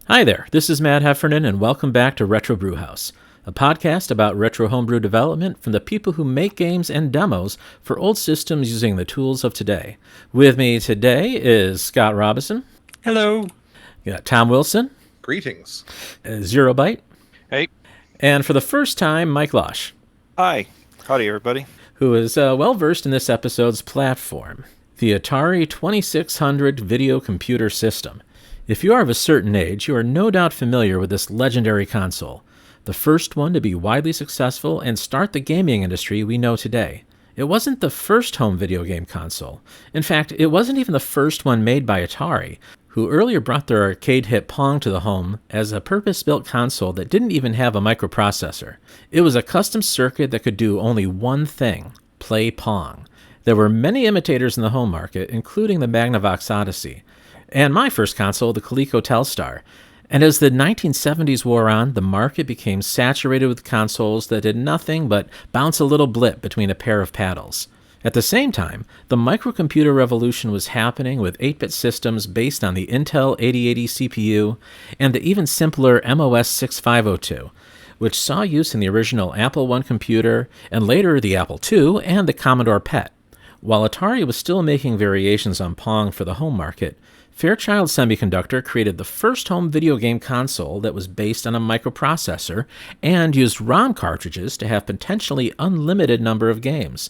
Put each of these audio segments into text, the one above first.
Hi there, this is Matt Heffernan, and welcome back to Retro Brewhouse, a podcast about retro homebrew development from the people who make games and demos for old systems using the tools of today. With me today is Scott Robinson. Hello. You got Tom Wilson. Greetings. Zero Byte. Hey. And for the first time, Mike Losh. Hi. Howdy, everybody. Who is well-versed in this episode's platform, the Atari 2600 video computer system. If you are of a certain age, you are no doubt familiar with this legendary console, the first one to be widely successful and start the gaming industry we know today. It wasn't the first home video game console. In fact, it wasn't even the first one made by Atari, who earlier brought their arcade hit Pong to the home as a purpose-built console that didn't even have a microprocessor. It was a custom circuit that could do only one thing: play Pong. There were many imitators in the home market, including the Magnavox Odyssey, and my first console, the Coleco Telstar. And as the 1970s wore on, the market became saturated with consoles that did nothing but bounce a little blip between a pair of paddles. At the same time, the microcomputer revolution was happening with 8-bit systems based on the Intel 8080 CPU and the even simpler MOS 6502, which saw use in the original Apple I computer and later the Apple II and the Commodore PET. While Atari was still making variations on Pong for the home market, Fairchild Semiconductor created the first home video game console that was based on a microprocessor and used ROM cartridges to have potentially unlimited number of games,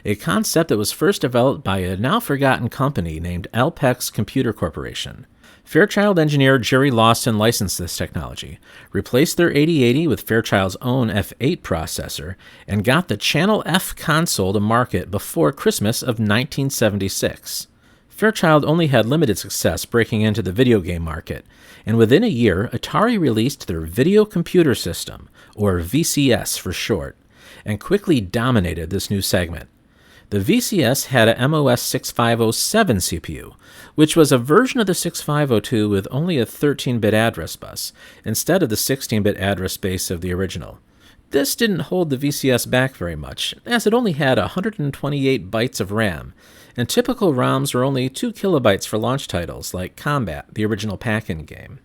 a concept that was first developed by a now-forgotten company named Alpex Computer Corporation. Fairchild engineer Jerry Lawson licensed this technology, replaced their 8080 with Fairchild's own F8 processor, and got the Channel F console to market before Christmas of 1976. Fairchild only had limited success breaking into the video game market, and within a year, Atari released their Video Computer System, or VCS for short, and quickly dominated this new segment. The VCS had a MOS 6507 CPU, which was a version of the 6502 with only a 13-bit address bus, instead of the 16-bit address space of the original. This didn't hold the VCS back very much, as it only had 128 bytes of RAM, and typical ROMs were only 2 kilobytes for launch titles like Combat, the original pack-in game.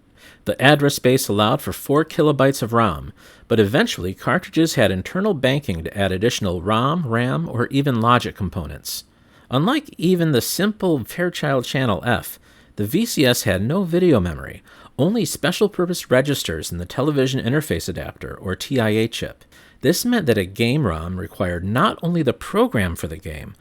The address space allowed for 4 kilobytes of ROM, but eventually cartridges had internal banking to add additional ROM, RAM, or even logic components. Unlike even the simple Fairchild Channel F, the VCS had no video memory, only special-purpose registers in the television interface adapter, or TIA chip. This meant that a game ROM required not only the program for the game,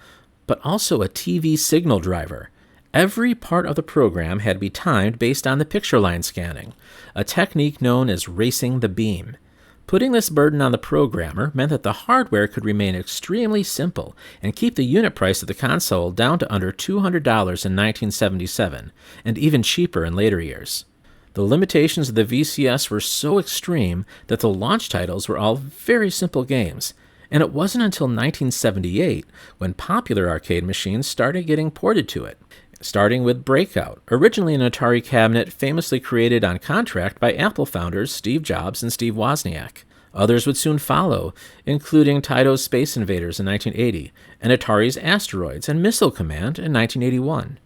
but also a TV signal driver. Every part of the program had to be timed based on the picture line scanning, a technique known as racing the beam. Putting this burden on the programmer meant that the hardware could remain extremely simple and keep the unit price of the console down to under $200 in 1977, and even cheaper in later years. The limitations of the VCS were so extreme that the launch titles were all very simple games, and it wasn't until 1978 when popular arcade machines started getting ported to it, starting with Breakout, originally an Atari cabinet famously created on contract by Apple founders Steve Jobs and Steve Wozniak. Others would soon follow, including Taito's Space Invaders in 1980, and Atari's Asteroids and Missile Command in 1981.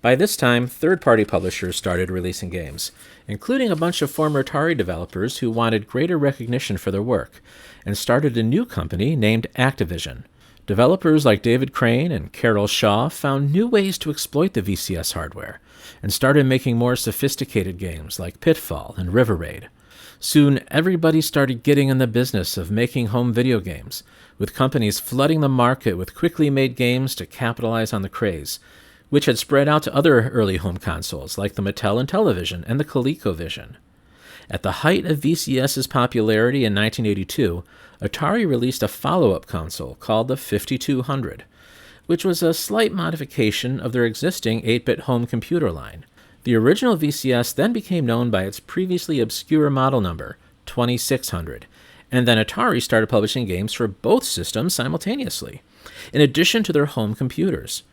By this time, third-party publishers started releasing games, including a bunch of former Atari developers who wanted greater recognition for their work, and started a new company named Activision. Developers like David Crane and Carol Shaw found new ways to exploit the VCS hardware, and started making more sophisticated games like Pitfall and River Raid. Soon, everybody started getting in the business of making home video games, with companies flooding the market with quickly made games to capitalize on the craze, which had spread out to other early home consoles like the Mattel Intellivision and the ColecoVision. At the height of VCS's popularity in 1982, Atari released a follow-up console called the 5200, which was a slight modification of their existing 8-bit home computer line. The original VCS then became known by its previously obscure model number, 2600, and then Atari started publishing games for both systems simultaneously, in addition to their home computers.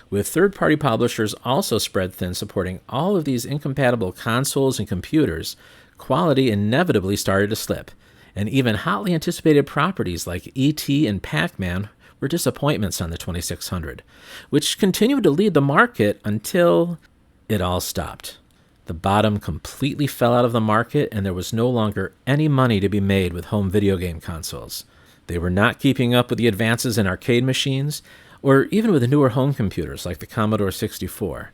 With third-party publishers also spread thin supporting all of these incompatible consoles and computers, quality inevitably started to slip, and even hotly anticipated properties like E.T. and Pac-Man were disappointments on the 2600, which continued to lead the market until it all stopped. The bottom completely fell out of the market, and there was no longer any money to be made with home video game consoles. They were not keeping up with the advances in arcade machines, or even with the newer home computers like the Commodore 64.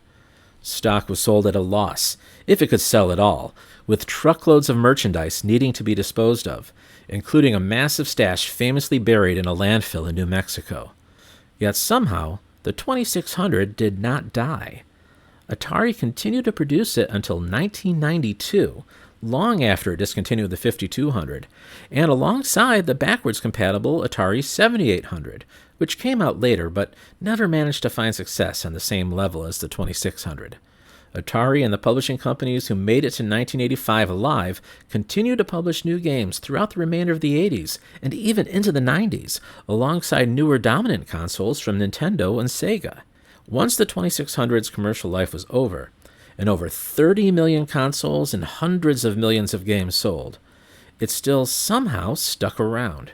Stock was sold at a loss, if it could sell at all, with truckloads of merchandise needing to be disposed of, including a massive stash famously buried in a landfill in New Mexico. Yet somehow, the 2600 did not die. Atari continued to produce it until 1992, long after it discontinued the 5200, and alongside the backwards-compatible Atari 7800, which came out later but never managed to find success on the same level as the 2600. Atari and the publishing companies who made it to 1985 alive continued to publish new games throughout the remainder of the 80s and even into the 90s, alongside newer dominant consoles from Nintendo and Sega. Once the 2600's commercial life was over, and over 30 million consoles and hundreds of millions of games sold, it still somehow stuck around.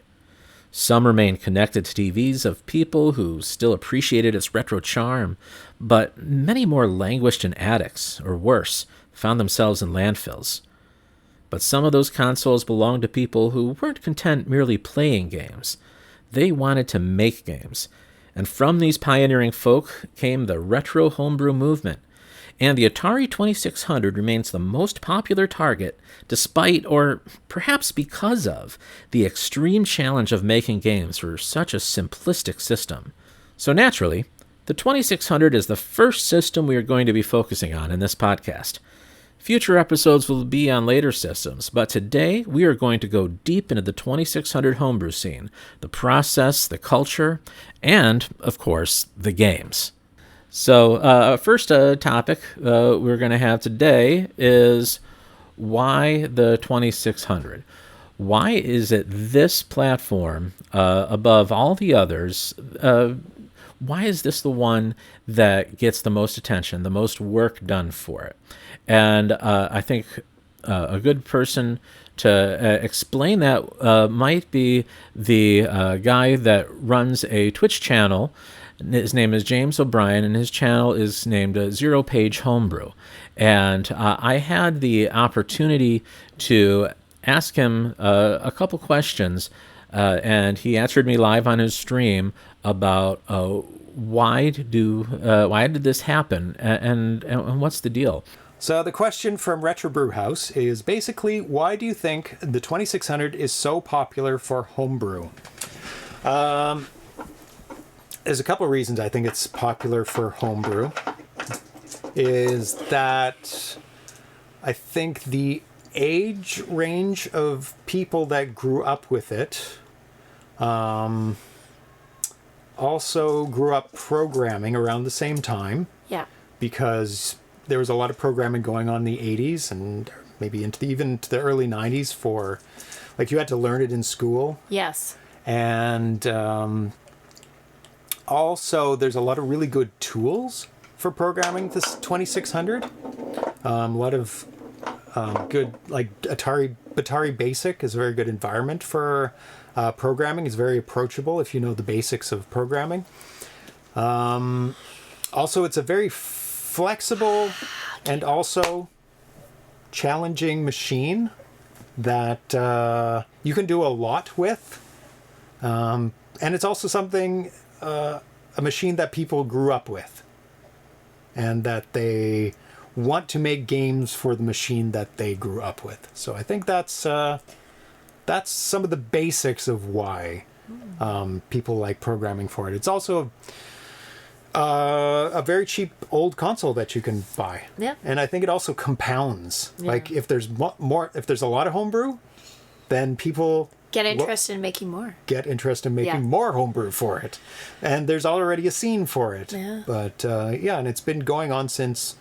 Some remained connected to TVs of people who still appreciated its retro charm, but many more languished in attics, or worse, found themselves in landfills. But some of those consoles belonged to people who weren't content merely playing games. They wanted to make games, and from these pioneering folk came the retro homebrew movement, and the Atari 2600 remains the most popular target despite, or perhaps because of, the extreme challenge of making games for such a simplistic system. So naturally, the 2600 is the first system we are going to be focusing on in this podcast. Future episodes will be on later systems, but today we are going to go deep into the 2600 homebrew scene, the process, the culture, and, of course, the games. So, first topic we're going to have today is why the 2600? Why is it this platform, above all the others, why is this the one that gets the most attention, the most work done for it? And I think a good person to explain that might be the guy that runs a Twitch channel. His name is James O'Brien, and his channel is named Zero Page Homebrew. And I had the opportunity to ask him a couple questions, and he answered me live on his stream about why did this happen, and what's the deal? So the question from Retro Brewhouse is basically, why do you think the 2600 is so popular for homebrew? There's a couple of reasons I think it's popular for homebrew. Is that I think the age range of people that grew up with it also grew up programming around the same time. Yeah. Because there was a lot of programming going on in the 80s and maybe even to the early 90s for, like, you had to learn it in school. Yes. And also, there's a lot of really good tools for programming this 2600. A lot of good, like Atari Basic is a very good environment for programming. It's very approachable if you know the basics of programming. Also, it's a very flexible and also challenging machine that you can do a lot with. And it's also something, a machine that people grew up with. And that they want to make games for the machine that they grew up with. So I think that's some of the basics of why people like programming for it. It's also a very cheap old console that you can buy. Yeah. And I think it also compounds. Yeah. Like if there's if there's a lot of homebrew, then people Get interested in making more. Get interested in making more homebrew for it. And there's already a scene for it. Yeah. But and it's been going on since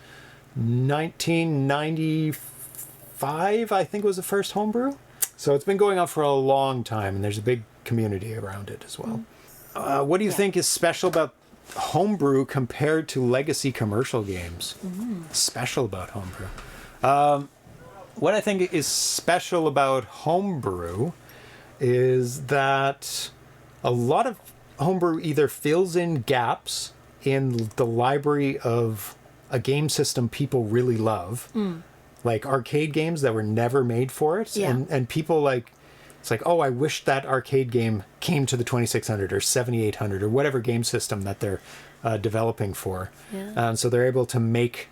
1995, I think was the first homebrew. So it's been going on for a long time, and there's a big community around it as well. What do you think is special about homebrew compared to legacy commercial games? Special about homebrew? What I think is special about homebrew is that a lot of Homebrew either fills in gaps in the library of a game system people really love, like arcade games that were never made for it, Yeah. and people like, it's like, oh, I wish that arcade game came to the 2600 or 7800 or whatever game system that they're developing for. Yeah. So they're able to make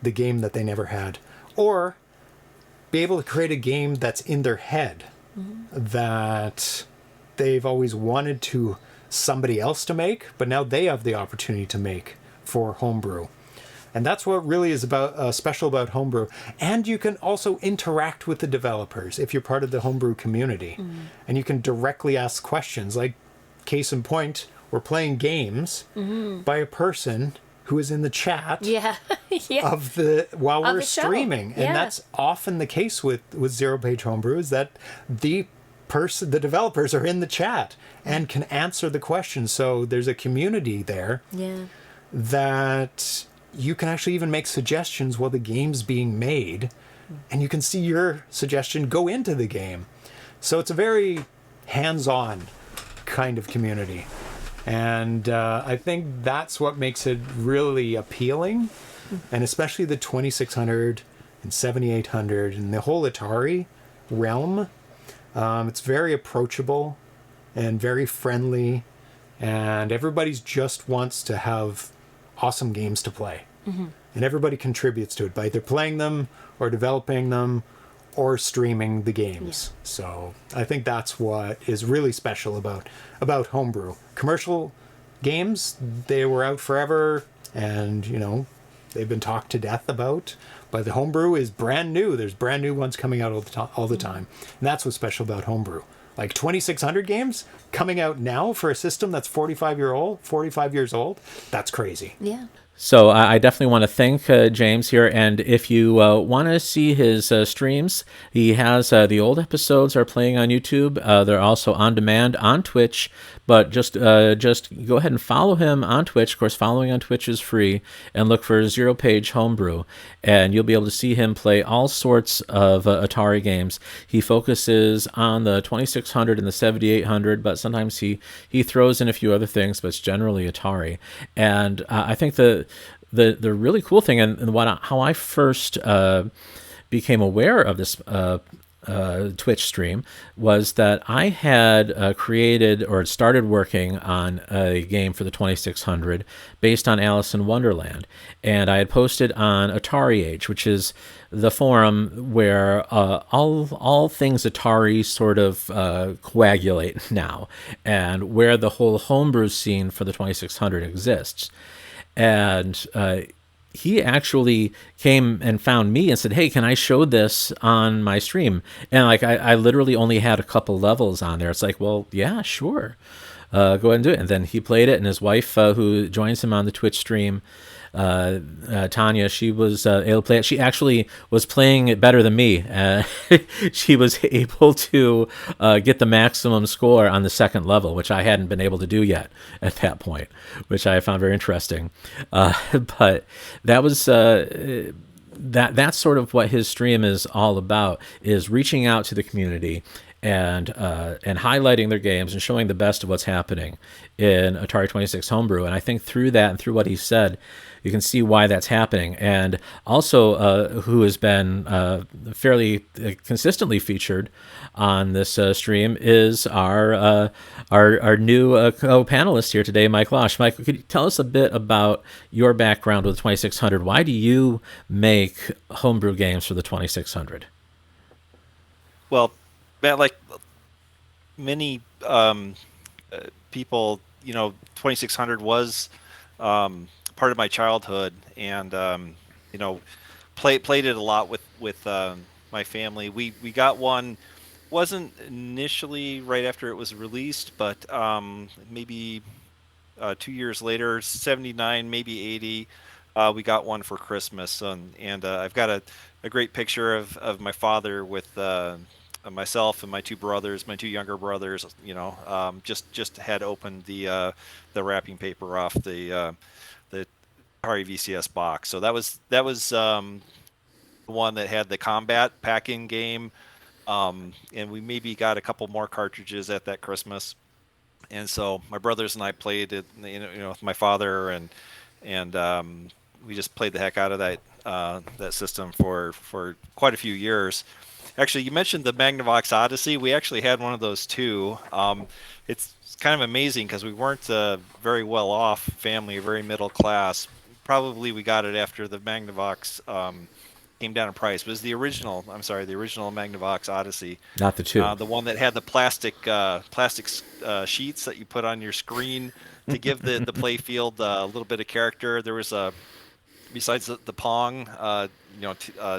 the game that they never had, or be able to create a game that's in their head that they've always wanted to somebody else to make, but now they have the opportunity to make for Homebrew. And that's what really is about special about Homebrew. And you can also interact with the developers if you're part of the Homebrew community. And you can directly ask questions. Like, case in point, we're playing games by a person who is in the chat Yeah. Yeah. of the while Of we're the show. streaming. Yeah. And that's often the case with Zero Page Homebrew, is that the developers are in the chat and can answer the questions. So there's a community there Yeah. that you can actually even make suggestions while the game's being made, and you can see your suggestion go into the game. So it's a very hands-on kind of community. And I think that's what makes it really appealing. And especially the 2600 and 7800 and the whole Atari realm. It's very approachable and very friendly. And everybody's just wants to have awesome games to play. And everybody contributes to it by either playing them or developing them or streaming the games. So I think that's what is really special about Homebrew. Commercial games, they were out forever, and they've been talked to death about. But the Homebrew is brand new. There's brand new ones coming out all the time. And that's what's special about Homebrew. Like 2600 games coming out now for a system that's 45 years old. That's crazy. Yeah. So I definitely want to thank James here, and if you want to see his streams, he has the old episodes are playing on YouTube. They're also on demand on Twitch, but just go ahead and follow him on Twitch. Of course, following on Twitch is free, and look for Zero Page Homebrew, and you'll be able to see him play all sorts of Atari games. He focuses on the 2600 and the 7800, but sometimes he throws in a few other things, but it's generally Atari. And I think the really cool thing, and how I first became aware of this Twitch stream, was that I had created or started working on a game for the 2600 based on Alice in Wonderland, and I had posted on Atari Age, which is the forum where all things Atari sort of coagulate now, and where the whole homebrew scene for the 2600 exists. And he actually came and found me and said, "Hey, can I show this on my stream?" And like I literally only had a couple levels on there. It's like, well, yeah, sure, go ahead and do it. And then he played it, and his wife, who joins him on the Twitch stream, Tanya, she was able to play it. She actually was playing it better than me. She was able to get the maximum score on the second level, which I hadn't been able to do yet at that point, which I found very interesting. But that was that's sort of what his stream is all about, is reaching out to the community and highlighting their games and showing the best of what's happening in Atari 26 Homebrew. And I think through that and through what he said, you can see why that's happening. And also, who has been fairly consistently featured on this stream is our new co-panelist here today, Mike Losh. Mike, could you tell us a bit about your background with the 2600? Why do you make homebrew games for the 2600? Well, Matt, like many people, 2600 was part of my childhood, and played it a lot with my family. We got one, wasn't initially right after it was released, but maybe 2 years later, 79, maybe 80, we got one for Christmas, and I've got a great picture of my father with myself and my two brothers, my two younger brothers. Just had opened the wrapping paper off the Atari VCS box. So that was the one that had the combat pack-in game, and we maybe got a couple more cartridges at that Christmas. And so my brothers and I played it, with my father, and we just played the heck out of that system for quite a few years. Actually, you mentioned the Magnavox Odyssey. We actually had one of those too. It's kind of amazing because we weren't a very well off family, very middle class. Probably we got it after the Magnavox came down in price. It was the original. I'm sorry, the original Magnavox Odyssey, Not the two. the one that had the plastic sheets that you put on your screen to give the play field a little bit of character. There was a besides the Pong,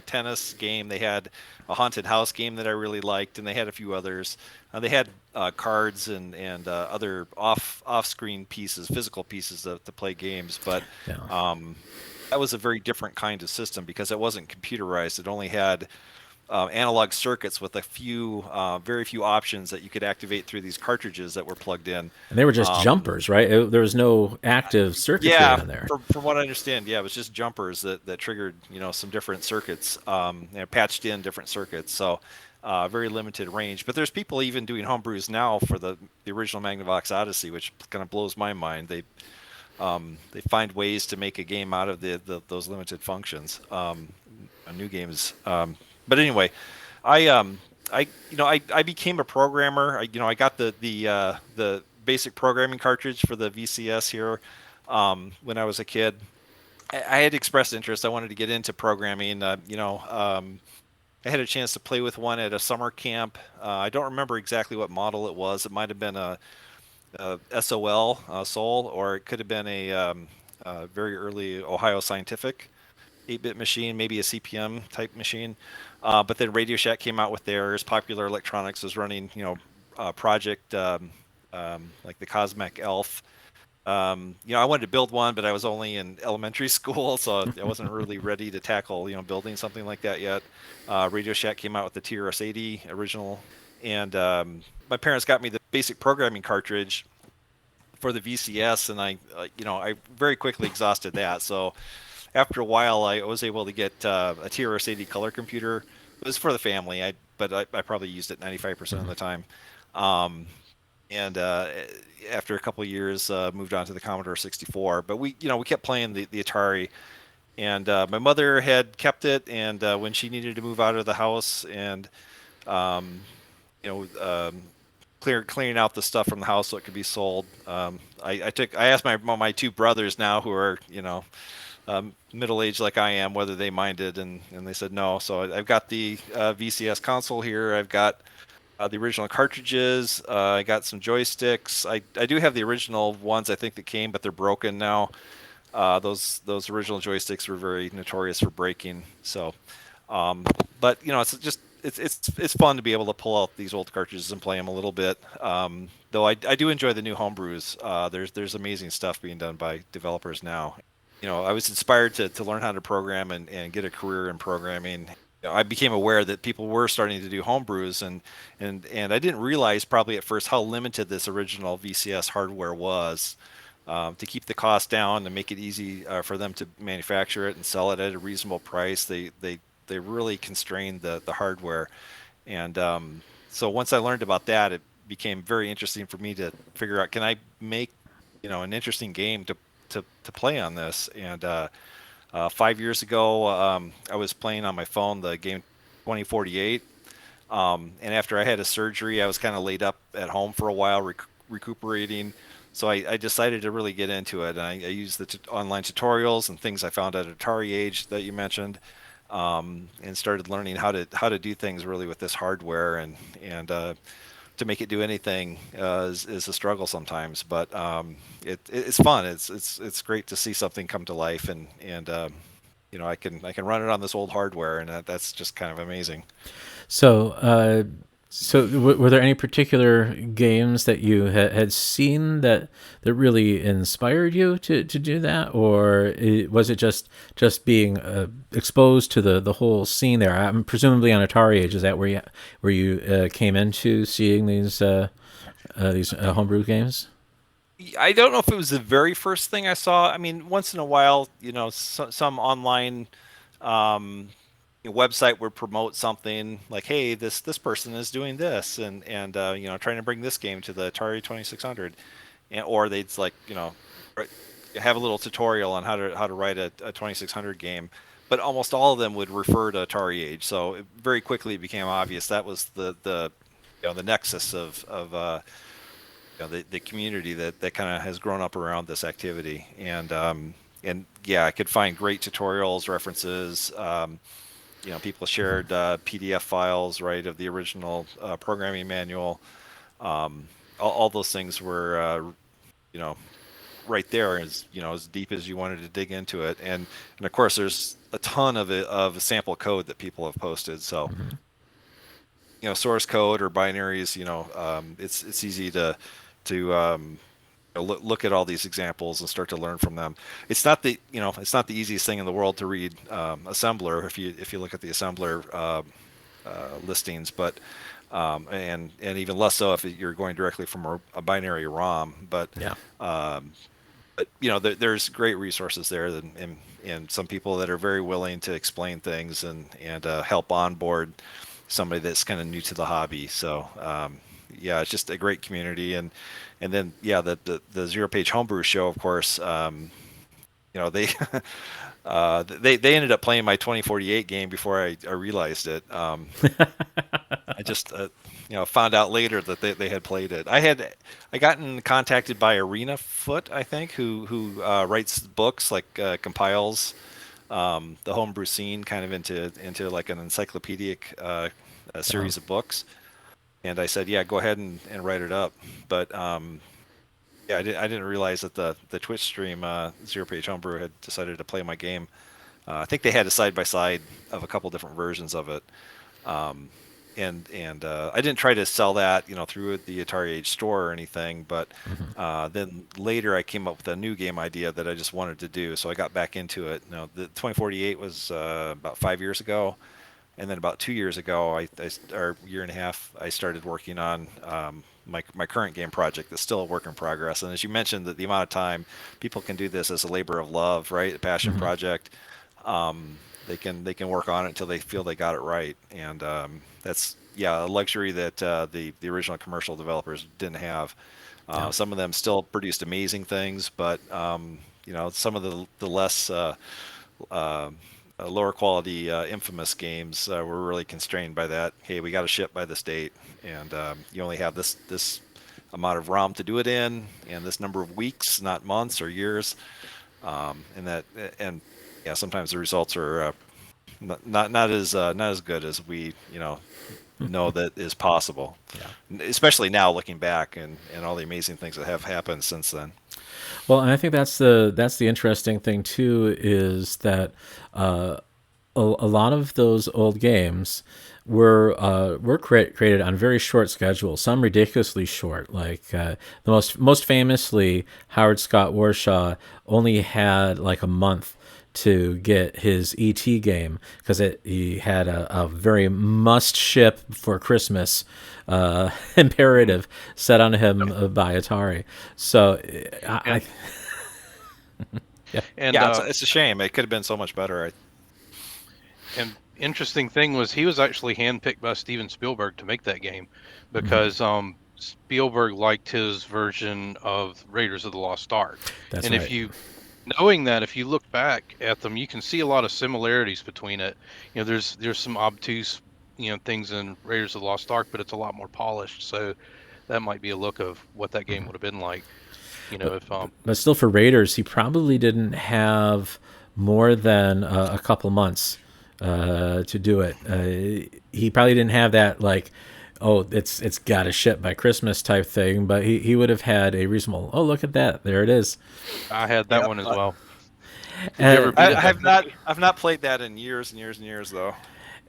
tennis game. They had a haunted house game that I really liked, and they had a few others. They had cards and other off-screen pieces, physical pieces to play games. But Yeah. that was a very different kind of system because it wasn't computerized. It only had analog circuits with very few options that you could activate through these cartridges that were plugged in. And they were just jumpers, right? There was no active circuitry Yeah, on there. from what I understand, yeah, it was just jumpers that triggered some different circuits, and patched in different circuits. So very limited range. But there's people even doing homebrews now for the original Magnavox Odyssey, which kind of blows my mind. They find ways to make a game out of those limited functions. New games. But anyway, I became a programmer. I got the basic programming cartridge for the VCS here when I was a kid. I had expressed interest. I wanted to get into programming. I had a chance to play with one at a summer camp. I don't remember exactly what model it was. It might have been a SOL, Sol, or it could have been a very early Ohio Scientific 8-bit machine, maybe a CPM type machine. But then Radio Shack came out with theirs. Popular Electronics was running, project like the Cosmic Elf. I wanted to build one, but I was only in elementary school, so I wasn't really ready to tackle, building something like that yet. Radio Shack came out with the TRS-80 original, and my parents got me the basic programming cartridge for the VCS, and I very quickly exhausted that. So after a while, I was able to get a TRS-80 color computer. It was for the family, but I probably used it 95% of the time. And after a couple of years, moved on to the Commodore 64. But we kept playing the Atari, and my mother had kept it. And when she needed to move out of the house, and um, clearing out the stuff from the house so it could be sold, I asked my two brothers now, who are middle aged like I am, whether they minded, and they said no. So I've got the VCS console here. I've got the original cartridges. I got some joysticks. I do have the original ones, I think, that came, but they're broken now. Those original joysticks were very notorious for breaking. So, but it's fun to be able to pull out these old cartridges and play them a little bit. Though I do enjoy the new homebrews. There's amazing stuff being done by developers now. I was inspired to learn how to program and get a career in programming. I became aware that people were starting to do homebrews, and I didn't realize probably at first how limited this original VCS hardware was. To keep the cost down and make it easy for them to manufacture it and sell it at a reasonable price, they really constrained the hardware. And so once I learned about that, it became very interesting for me to figure out, can I make an interesting game to play on this. And 5 years ago, I was playing on my phone the game 2048. And after I had a surgery, I was kind of laid up at home for a while, recuperating. So I decided to really get into it. And I used the online tutorials and things I found at Atari Age that you mentioned, and started learning how to do things really with this hardware. And to make it do anything is a struggle sometimes, but it's fun. It's great to see something come to life, and I can run it on this old hardware, and that's just kind of amazing. So, were there any particular games that you had seen that really inspired you to do that, or was it just being exposed to the whole scene there? I'm presumably on Atari Age. Is that where you came into seeing these homebrew games? I don't know if it was the very first thing I saw. I mean, once in a while, some online website would promote something like, hey, this person is doing this, and trying to bring this game to the Atari 2600, or they'd like have a little tutorial on how to write a 2600 game. But almost all of them would refer to Atari Age, so it very quickly became obvious that was the nexus of the community that kind of has grown up around this activity. And yeah, I could find great tutorials, references. People shared PDF files, right, of the original programming manual. All those things were, right there, as deep as you wanted to dig into it. And of course, there's a ton of sample code that people have posted. So, source code or binaries, it's easy to look at all these examples and start to learn from them. It's not the easiest thing in the world to read assembler if you look at the assembler listings, but and even less so if you're going directly from a binary ROM. But Yeah. there's great resources there, and some people that are very willing to explain things and help onboard somebody that's kind of new to the hobby. So yeah, it's just a great community. And then yeah, the Zero Page Homebrew show, of course. They they ended up playing my 2048 game before I realized it. I just found out later that they had played it. I gotten contacted by Arena Foot, I think, who writes books, like compiles the homebrew scene kind of into like an encyclopedic a series of books. And I said, yeah, go ahead and write it up. But yeah, I didn't realize that the Twitch stream, Zero Page Homebrew, had decided to play my game. I think they had a side by side of a couple different versions of it. And I didn't try to sell that, through the Atari Age store or anything. But then later I came up with a new game idea that I just wanted to do, so I got back into it. The 2048 was about 5 years ago, and then about 2 years ago, or year and a half, I started working on my current game project that's still a work in progress. And as you mentioned, that the amount of time people can do this as a labor of love, right, a passion project. They can work on it until they feel they got it right, and that's a luxury that the original commercial developers didn't have. Some of them still produced amazing things, but some of the less lower quality infamous games were really constrained by that. Hey, we got to ship by this date, and you only have this amount of ROM to do it in, and this number of weeks, not months or years, and yeah, sometimes the results are not as good as we know that is possible. Yeah. Especially now, looking back and all the amazing things that have happened since then. Well, and I think that's the interesting thing too, is that a lot of those old games were created on very short schedules, some ridiculously short. Like the most famously, Howard Scott Warshaw only had like a month to get his ET game, because he had a very must ship for Christmas imperative set on him by Atari. So yeah. And it's a shame. It could have been so much better. And interesting thing was, he was actually handpicked by Steven Spielberg to make that game, because Spielberg liked his version of Raiders of the Lost Ark. That's and right. If you look back at them, you can see a lot of similarities between it. There's some obtuse things in Raiders of the Lost Ark, but it's a lot more polished. So that might be a look of what that game would have been like. But still, for Raiders, he probably didn't have more than a couple months to do it. He probably didn't have that, like, oh, it's got to ship by Christmas type thing, but he would have had a reasonable, oh, look at that, there it is. I had that one as well. I've not played that in years and years and years, though.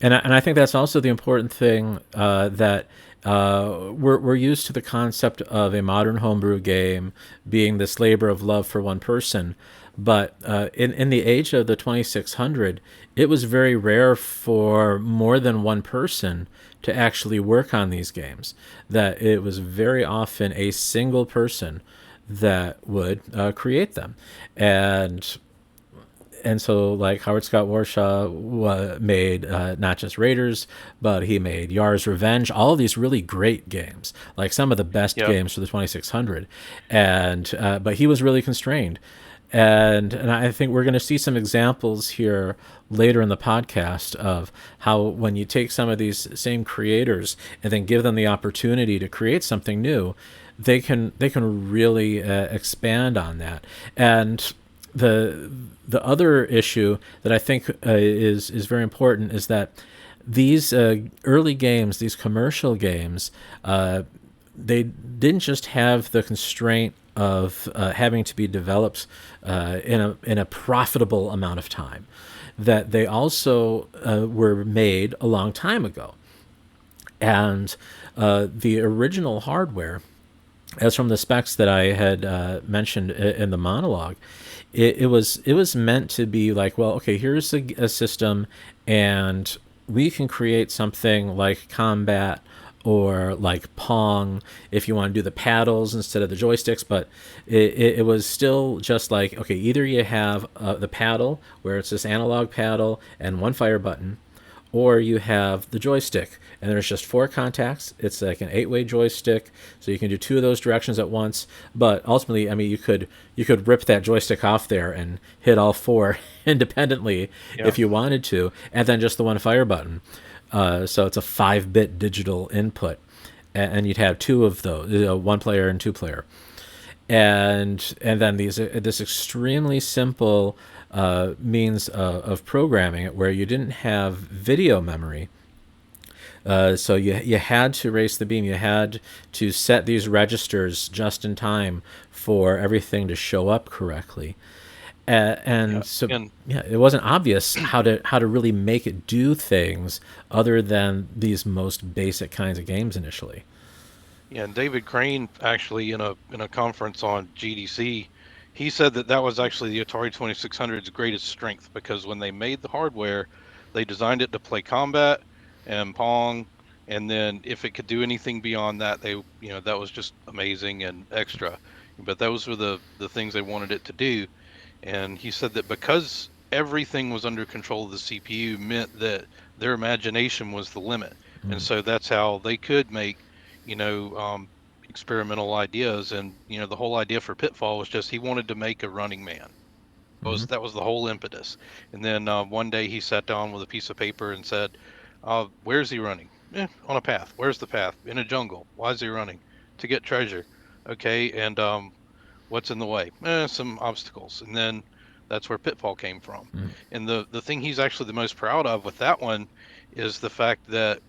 And I think that's also the important thing, that we're used to the concept of a modern homebrew game being this labor of love for one person. But in the age of the 2600, it was very rare for more than one person to actually work on these games. That it was very often a single person that would create them. And and so like Howard Scott Warshaw made not just Raiders, but he made Yar's Revenge, all of these really great games, like some of the best games for the 2600. And but he was really constrained. And I think we're going to see some examples here later in the podcast of how when you take some of these same creators and then give them the opportunity to create something new, they can really expand on that. And the other issue that I think is very important is that these early games, these commercial games, they didn't just have the constraint of having to be developed in a profitable amount of time, that they also were made a long time ago. And the original hardware, as from the specs that I had mentioned in the monologue, it was meant to be like, well, okay, here's a system, and we can create something like Combat or like Pong if you want to do the paddles instead of the joysticks. But it was still just like, okay, either you have the paddle where it's this analog paddle and one fire button, or you have the joystick and there's just 4 contacts. It's like an 8-way joystick, so you can do 2 of those directions at once. But ultimately, I mean, you could rip that joystick off there and hit all 4 independently if you wanted to, and then just the one fire button. So it's a 5-bit digital input, and you'd have 2 of those, 1 player and 2 player, and then this extremely simple means of programming it where you didn't have video memory. So you had to race the beam. You had to set these registers just in time for everything to show up correctly. It wasn't obvious how to really make it do things other than these most basic kinds of games initially. Yeah, and David Crane actually in a conference on GDC, he said that was actually the Atari 2600's greatest strength, because when they made the hardware, they designed it to play Combat and Pong, and then if it could do anything beyond that, that was just amazing and extra. But those were the things they wanted it to do. And he said that because everything was under control of the CPU meant that their imagination was the limit. And so that's how they could make, experimental ideas. And, the whole idea for Pitfall was just he wanted to make a running man. That was the whole impetus. And then one day he sat down with a piece of paper and said, where's he running? On a path. Where's the path? In a jungle. Why is he running? To get treasure. Okay, and what's in the way? Some obstacles. And then that's where Pitfall came from. And the thing he's actually the most proud of with that one is the fact that,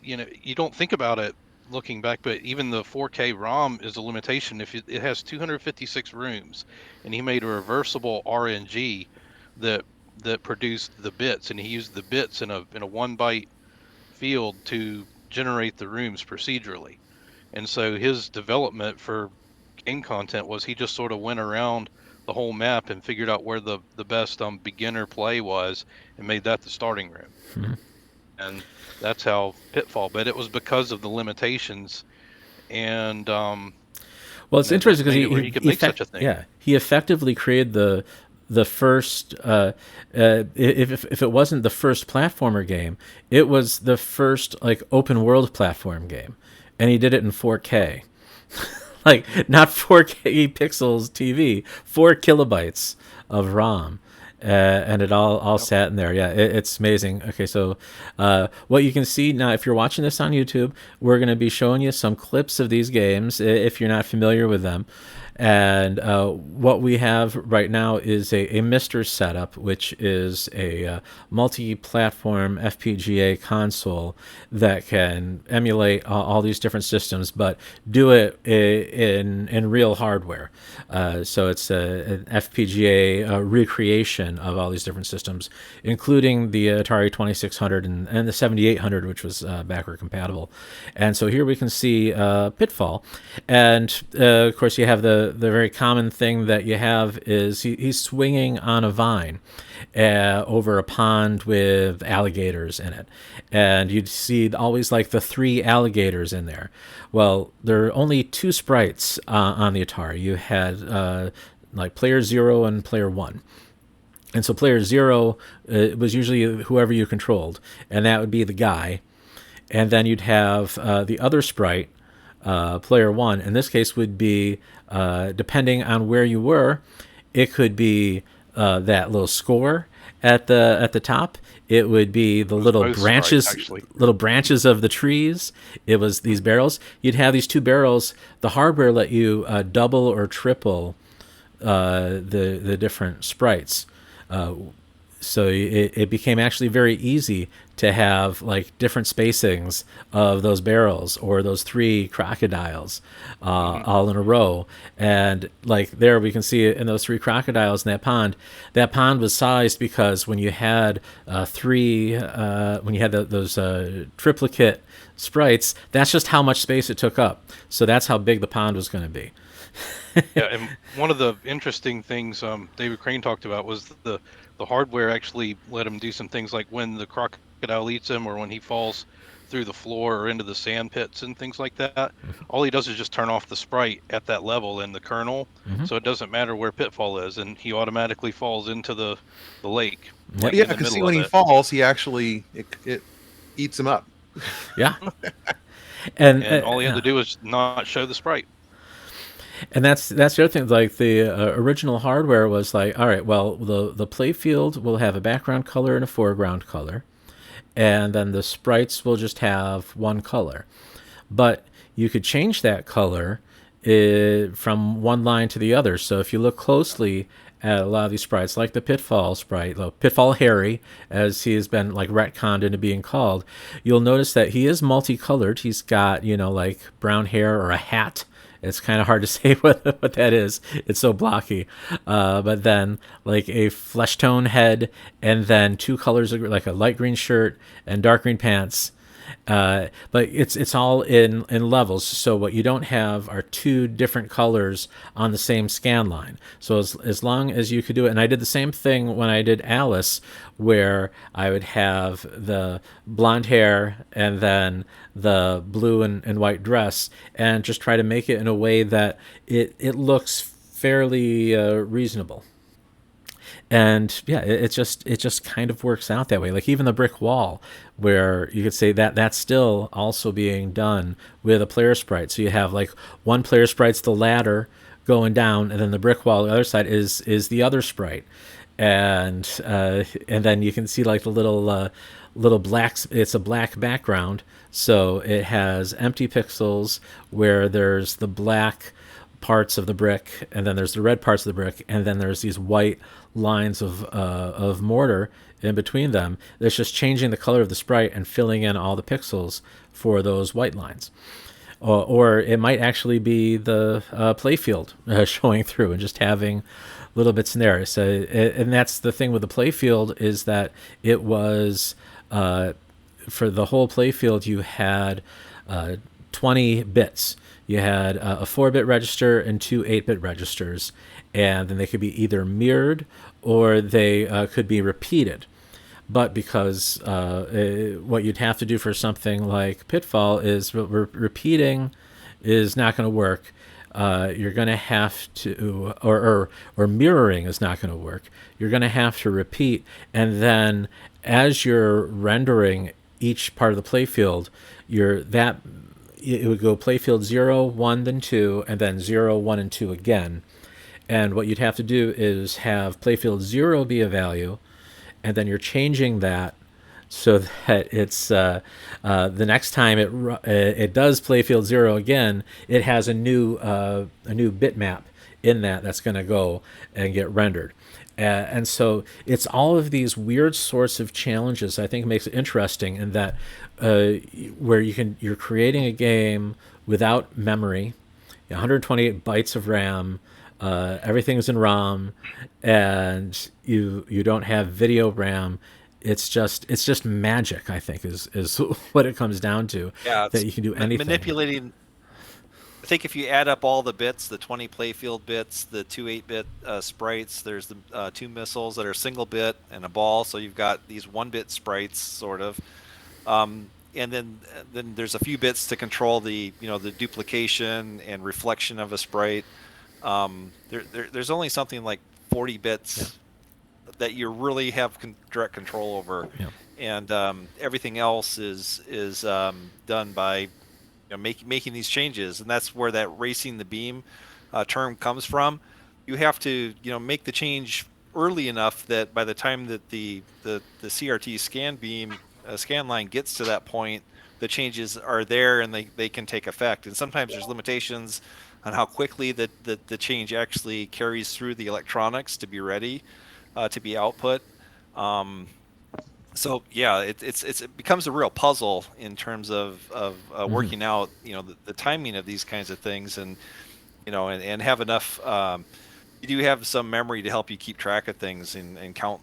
you don't think about it looking back, but even the 4K ROM is a limitation. If it has 256 rooms, and he made a reversible RNG that produced the bits, and he used the bits in a 1-byte field to generate the rooms procedurally. And so his development for game content was he just sort of went around the whole map and figured out where the best beginner play was and made that the starting room. And that's how Pitfall, but it was because of the limitations. And well, it's interesting because he could make such a thing. Yeah, he effectively created the first if it wasn't the first platformer game, it was the first like open world platform game, and he did it in 4K. Like, not 4K pixels TV, 4 kilobytes of ROM. And it all sat in there. Yeah, it's amazing. Okay, so what you can see now, if you're watching this on YouTube, we're going to be showing you some clips of these games if you're not familiar with them. And what we have right now is a Mr. setup, which is a multi-platform FPGA console that can emulate all these different systems, but do it in real hardware. So it's an FPGA recreation of all these different systems, including the Atari 2600 and the 7800, which was backward compatible. And so here we can see Pitfall. And of course, you have the very common thing that you have is he's swinging on a vine over a pond with alligators in it. And you'd see always like the 3 alligators in there. Well, there are only 2 sprites on the Atari. You had like player 0 and player 1. And so player 0 was usually whoever you controlled, and that would be the guy. And then you'd have the other sprite, player 1. In this case, would be depending on where you were, it could be that little score at the top. It would be the little Both branches, sprites, actually. little branches of the trees. It was these barrels. You'd have these 2 barrels. The hardware let you double or triple the different sprites. So it became actually very easy to have like different spacings of those barrels or those 3 crocodiles all in a row. And like there we can see it in those 3 crocodiles in that pond was sized because when you had those triplicate sprites, that's just how much space it took up. So that's how big the pond was going to be. Yeah, and one of the interesting things David Crane talked about was the hardware actually let him do some things like when the crocodile eats him or when he falls through the floor or into the sand pits and things like that. All he does is just turn off the sprite at that level in the kernel, so it doesn't matter where Pitfall is, and he automatically falls into the lake. Like Yeah, in the because see, middle when of he it. falls, he actually it eats him up. Yeah. And all he had to do was not show the sprite. And that's the other thing. Like the original hardware was like, all right, well, the playfield will have a background color and a foreground color, and then the sprites will just have one color. But you could change that color from one line to the other. So if you look closely at a lot of these sprites, like the Pitfall sprite, Pitfall Harry, as he has been like retconned into being called, you'll notice that he is multicolored. He's got, like brown hair or a hat. It's kind of hard to say what that is. It's so blocky. But then like a flesh tone head, and then 2 colors, like a light green shirt and dark green pants. But it's all in levels. So what you don't have are 2 different colors on the same scan line. So as long as you could do it, and I did the same thing when I did Alice, where I would have the blonde hair and then the blue and white dress, and just try to make it in a way that it looks fairly reasonable. And yeah, it just kind of works out that way. Like even the brick wall, where you could say that that's still also being done with a player sprite. So you have like one player sprite's the ladder going down, and then the brick wall on the other side is the other sprite, and then you can see like the little blacks. It's a black background, so it has empty pixels where there's the black parts of the brick, and then there's the red parts of the brick, and then there's these white lines of mortar in between them. It's just changing the color of the sprite and filling in all the pixels for those white lines. Or it might actually be the playfield showing through and just having little bits in there. So, and that's the thing with the playfield, is that it was for the whole playfield you had 20 bits. You had a 4-bit register and 2 8-bit registers, and then they could be either mirrored or they could be repeated. But because what you'd have to do for something like Pitfall is repeating is not going to work. You're going to have to, or mirroring is not going to work. You're going to have to repeat, and then as you're rendering each part of the playfield, it would go playfield 0, 1, then 2, and then 0, 1, and 2 again. And what you'd have to do is have playfield 0 be a value, and then you're changing that so that it's the next time it does playfield 0 again, it has a new bitmap in that's going to go and get rendered. And so it's all of these weird sorts of challenges I think makes it interesting, in that where you're creating a game without memory, 128 bytes of RAM, everything's in ROM, and you don't have video RAM. It's just magic, I think, is what it comes down to. Yeah, that you can do anything. Manipulating. I think if you add up all the bits, the 20 playfield bits, the 2 8-bit sprites, there's the 2 missiles that are single bit and a ball, so you've got these 1-bit sprites, sort of. And then there's a few bits to control the duplication and reflection of a sprite. There's only something like 40 bits that you really have direct control over, Yeah. and everything else is done by making these changes, and that's where that racing the beam term comes from. You have to make the change early enough that by the time that the CRT scan beam scan line gets to that point, the changes are there and they can take effect. And sometimes there's limitations on how quickly the change actually carries through the electronics to be ready to be output. So yeah, it becomes a real puzzle in terms of working out the timing of these kinds of things, and and have enough. You do have some memory to help you keep track of things and count.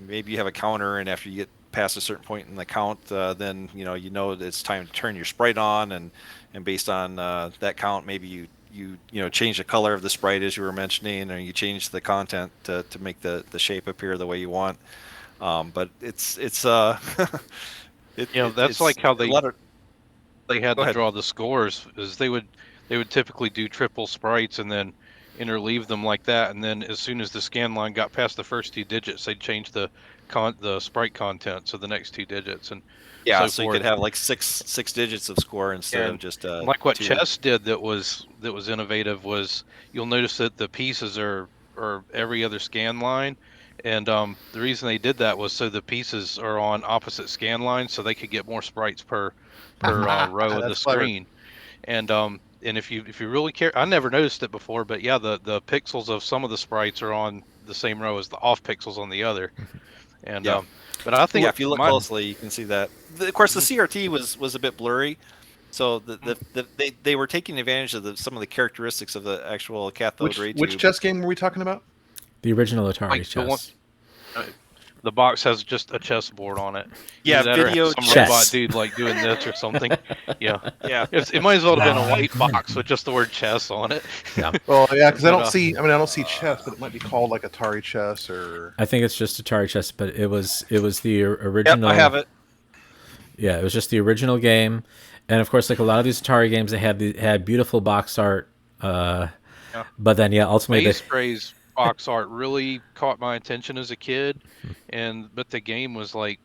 Maybe you have a counter, and after you get past a certain point in the count, then that it's time to turn your sprite on, and based on that count, maybe you change the color of the sprite as you were mentioning, or you change the content to make the shape appear the way you want. But it's that's like how they had Go to ahead. draw the scores, is they would typically do triple sprites and then interleave them like that, and then as soon as the scan line got past the first 2 digits, they'd change the sprite content, so the next 2 digits and Yeah, so so you forth. could have like six digits of score instead of just Like what 2. chess did that was innovative was, you'll notice that the pieces are every other scan line, and the reason they did that was so the pieces are on opposite scan lines, so they could get more sprites per row of the That's clever. screen. And if you really care, I never noticed it before, but yeah, the pixels of some of the sprites are on the same row as the off pixels on the other. And Yeah. but I think Yeah, if you look closely, you can see that. Of course, the CRT was a bit blurry, so they were taking advantage of some of the characteristics of the actual cathode ray Which tube. chess game were we talking about? The original Atari like the one, chess. the box has just a chessboard on it. Yeah, Either that or video have some chess. robot dude like doing this or something. Yeah, Yeah. it might as well have been a white box with just the word chess on it. Yeah. Well, yeah, because I But, don't see. I mean, I don't see chess, but it might be called like Atari chess or. I think it's just Atari chess, but it was the Yep, original. I have it. Yeah, it was just the original game, and of course, like a lot of these Atari games, they had beautiful box art. But then, ultimately, Maze Spray's box art really caught my attention as a kid, but the game was like,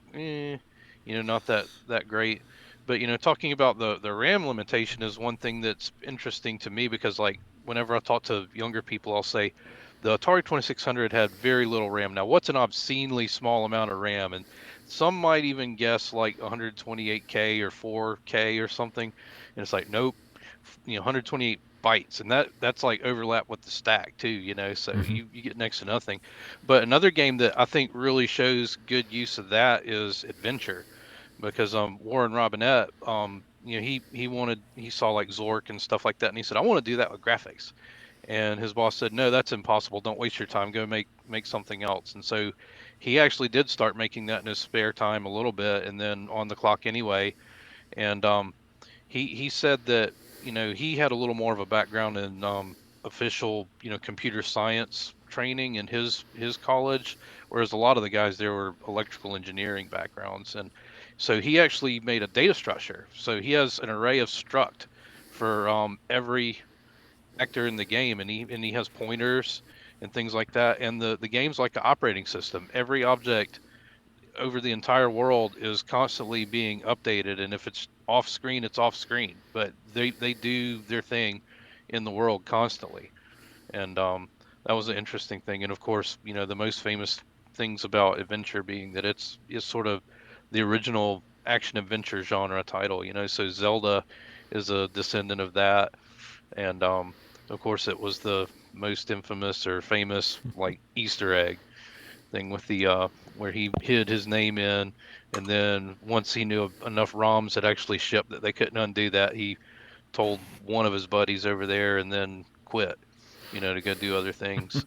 not that great. But talking about the RAM limitation is one thing that's interesting to me, because like whenever I talk to younger people, I'll say the Atari 2600 had very little RAM. Now, what's an obscenely small amount of RAM? And some might even guess like 128K or 4K or something, and it's like, nope, 128 bytes, and that's like overlap with the stack too, so you get next to nothing. But another game that I think really shows good use of that is Adventure, because Warren Robinette, he saw like Zork and stuff like that, and he said, I want to do that with graphics. And his boss said, no, that's impossible, don't waste your time, go make something else. And so he actually did start making that in his spare time a little bit, and then on the clock anyway. And he said that he had a little more of a background in official computer science training in his college, whereas a lot of the guys there were electrical engineering backgrounds. And so he actually made a data structure, so he has an array of struct for every actor in the game, and he has pointers and things like that. And the game's like an operating system. Every object over the entire world is constantly being updated, and if it's off screen, it's off screen, but they do their thing in the world constantly. And that was an interesting thing. And of course, the most famous things about Adventure being that it's sort of the original action adventure genre title, so Zelda is a descendant of that. And of course, it was the most infamous or famous like Easter egg thing with the where he hid his name in, and then once he knew enough ROMs had actually shipped that they couldn't undo that, he told one of his buddies over there and then quit, to go do other things.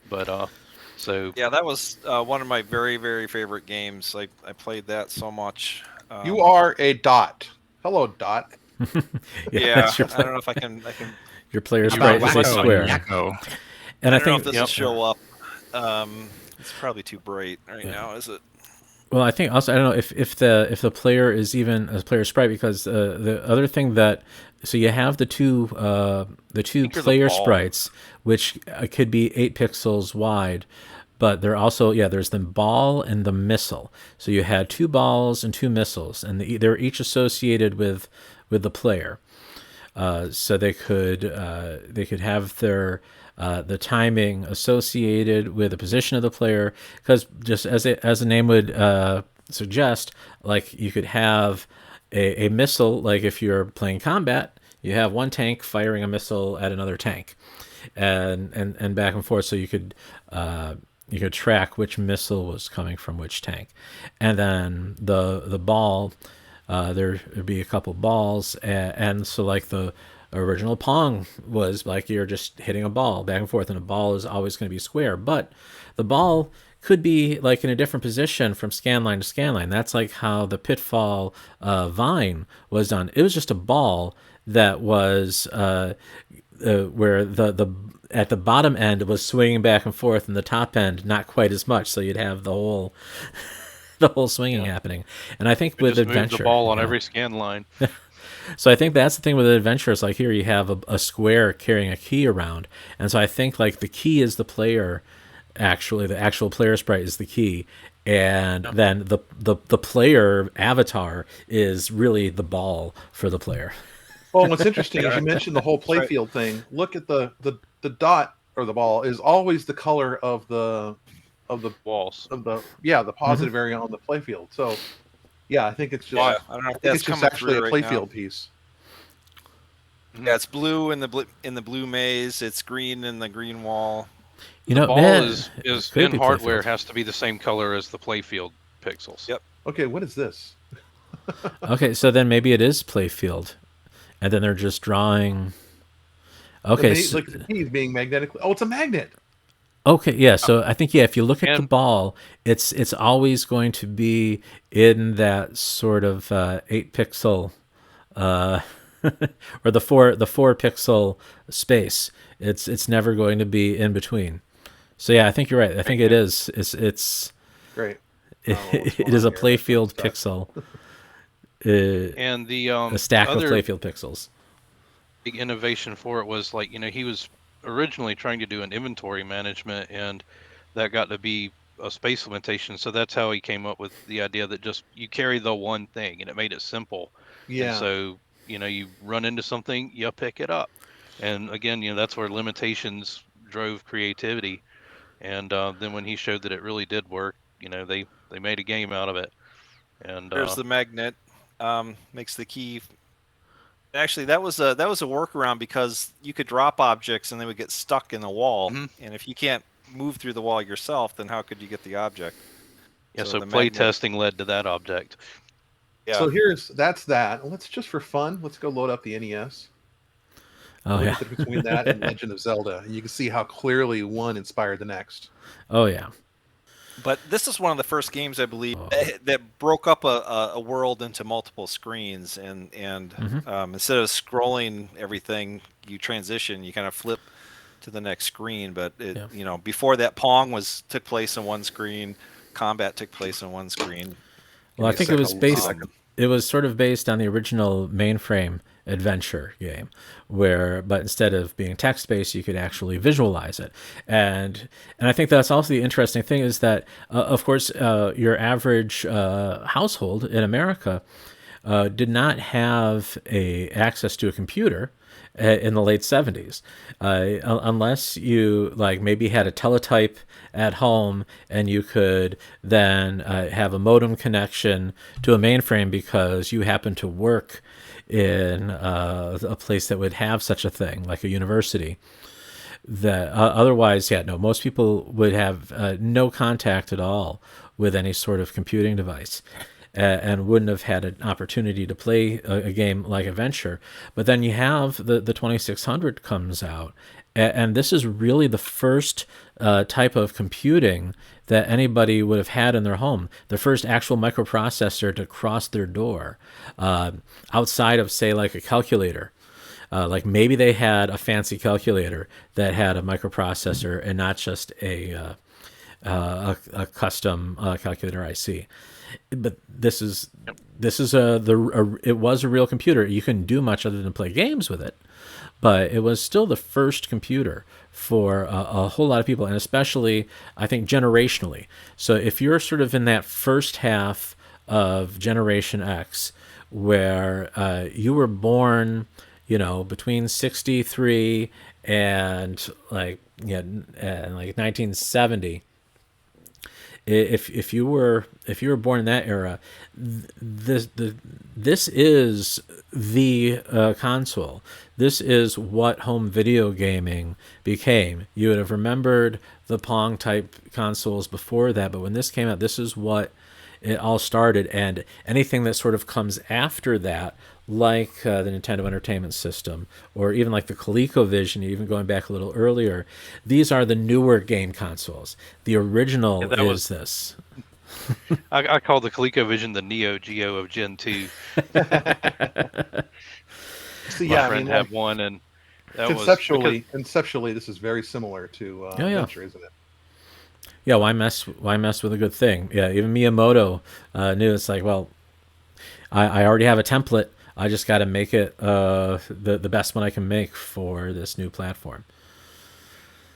But so Yeah, that was one of my very, very favorite games. I played that so much. You are a dot. Hello, Dot. Yeah, that's your I don't know if I can. your player's How about sprite is a Wacko square. and Yakko? And I I don't know if think this will show up. It's probably too bright right now, is it? Well, I think also I don't know if the player is even a player sprite, because the other thing that, so you have the two you're the player ball. sprites, which could be 8 pixels wide, but there also, there's the ball and the missile. So you had 2 balls and 2 missiles, and they're each associated with the player. So they could have their the timing associated with the position of the player, because just as the name would suggest, like you could have a missile, like if you're playing combat, you have one tank firing a missile at another tank, and back and forth, so you could track which missile was coming from which tank. And then the ball, there'd be a couple balls, and so like the original Pong was like you're just hitting a ball back and forth, and a ball is always going to be square, but the ball could be like in a different position from scan line to scan line. That's like how the Pitfall Vine was done. It was just a ball that was where the at the bottom end was swinging back and forth, and the top end not quite as much. So you'd have the whole swinging happening. And I think with just adventure, move the ball on every scan line. So I think that's the thing with adventure. Is like here you have a square carrying a key around, and so I think like the key is the player. Actually, the actual player sprite is the key, and then the player avatar is really the ball for the player. Well, what's interesting is you mentioned the whole playfield thing. Look at the dot, or the ball is always the color of the Walls. of the positive area on the playfield. So yeah, I think it's just I don't know if that's it's just coming actually a through right now. playfield piece. Yeah, it's blue in the blue maze. It's green in the green wall. You The know, ball man, is could in be hardware playfield. has to be the same color as the playfield pixels. Yep. Okay, what is this? Okay, so then maybe it is playfield, and then they're just drawing. Okay, Like the keys being magnetically. Oh, it's a magnet. okay, yeah. So I think if you look at the And- ball, it's always going to be in that sort of 8-pixel, or the 4-pixel space. It's never going to be in between. So yeah, I think you're right. I think it is. It's Great. it is a playfield pixel. And the A stack of other playfield pixels. big innovation for it was like, he was originally trying to do an inventory management, and that got to be a space limitation. So that's how he came up with the idea that just you carry the one thing, and it made it simple. Yeah. And so, you run into something, you pick it up. And again, that's where limitations drove creativity. And then when he showed that it really did work, they made a game out of it. And There's the magnet. Makes the key. Actually, that was a workaround, because you could drop objects and they would get stuck in the wall. Mhm. And if you can't move through the wall yourself, then how could you get the object? so the play magnet- testing led to that object. Yeah. So that's that. Let's just for fun, let's go load up the NES. Oh Look yeah. at the- between that and Legend of Zelda, and you can see how clearly one inspired the next. Oh yeah. But this is one of the first games, I believe, Oh. that broke up a world into multiple screens, and instead of scrolling everything, you transition, you kind of flip to the next screen. But before that, Pong took place on one screen, combat took place on one screen. Well, I think it was based. Um, It was sort of based on the original mainframe adventure game, but instead of being text-based, you could actually visualize it. And I think that's also the interesting thing is that, of course, your average household in America did not have access to a computer in the late 70s, unless you like maybe had a teletype at home, and you could then have a modem connection to a mainframe because you happen to work in a place that would have such a thing, like a university. That otherwise, most people would have no contact at all with any sort of computing device, and wouldn't have had an opportunity to play a game like Adventure. But then you have the 2600 comes out, and this is really the first type of computing that anybody would have had in their home, the first actual microprocessor to cross their door, outside of, say, like a calculator. Like maybe they had a fancy calculator that had a microprocessor and not just a custom calculator IC. But it was a real computer. You couldn't do much other than play games with it, but it was still the first computer for a whole lot of people, and especially, I think, generationally. So if you're sort of in that first half of Generation X, where you were born, between 63 and like 1970, if you were born in that era, this is the console. This is what home video gaming became. You would have remembered the Pong type consoles before that, but when this came out, this is what it all started. And anything that sort of comes after that, like the Nintendo Entertainment System, or even like the ColecoVision, even going back a little earlier, these are the newer game consoles. The original is this. I call the ColecoVision the Neo Geo of Gen 2. See, My friend had one, and that conceptually, this is very similar to Adventure, isn't it? Yeah, why mess with a good thing? Yeah, even Miyamoto knew. It's like, well, I already have a template. I just got to make it the best one I can make for this new platform.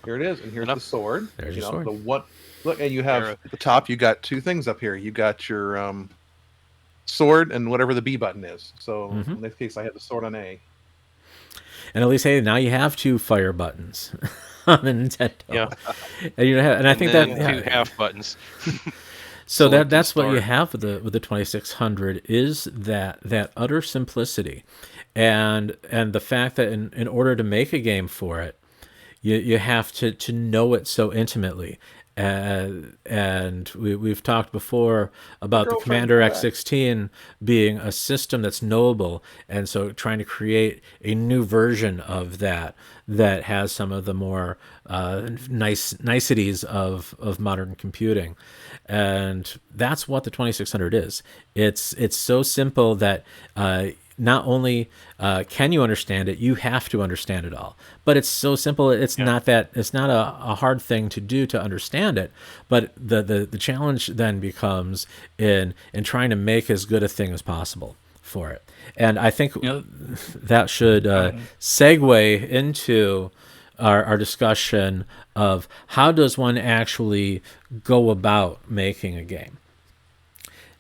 Here it is, and here's the sword. There's your sword. The one. Look, and you have at the top. You got two things up here. You got your sword and whatever the B button is. So in this case, I had the sword on A. And at least, hey, now you have two fire buttons on the Nintendo. Yeah, and I think that two half buttons. So that's what you have with the 2600 is that utter simplicity, and the fact that in order to make a game for it, you have to know it so intimately. And we've talked before about the Commander X16 being a system that's knowable, and so trying to create a new version of that has some of the more niceties of modern computing. And that's what the 2600 is. It's so simple that not only can you understand it, you have to understand it all. But it's so simple. It's not a hard thing to do to understand it. But the challenge then becomes in trying to make as good a thing as possible for it. And I think that should segue into our discussion of how does one actually go about making a game.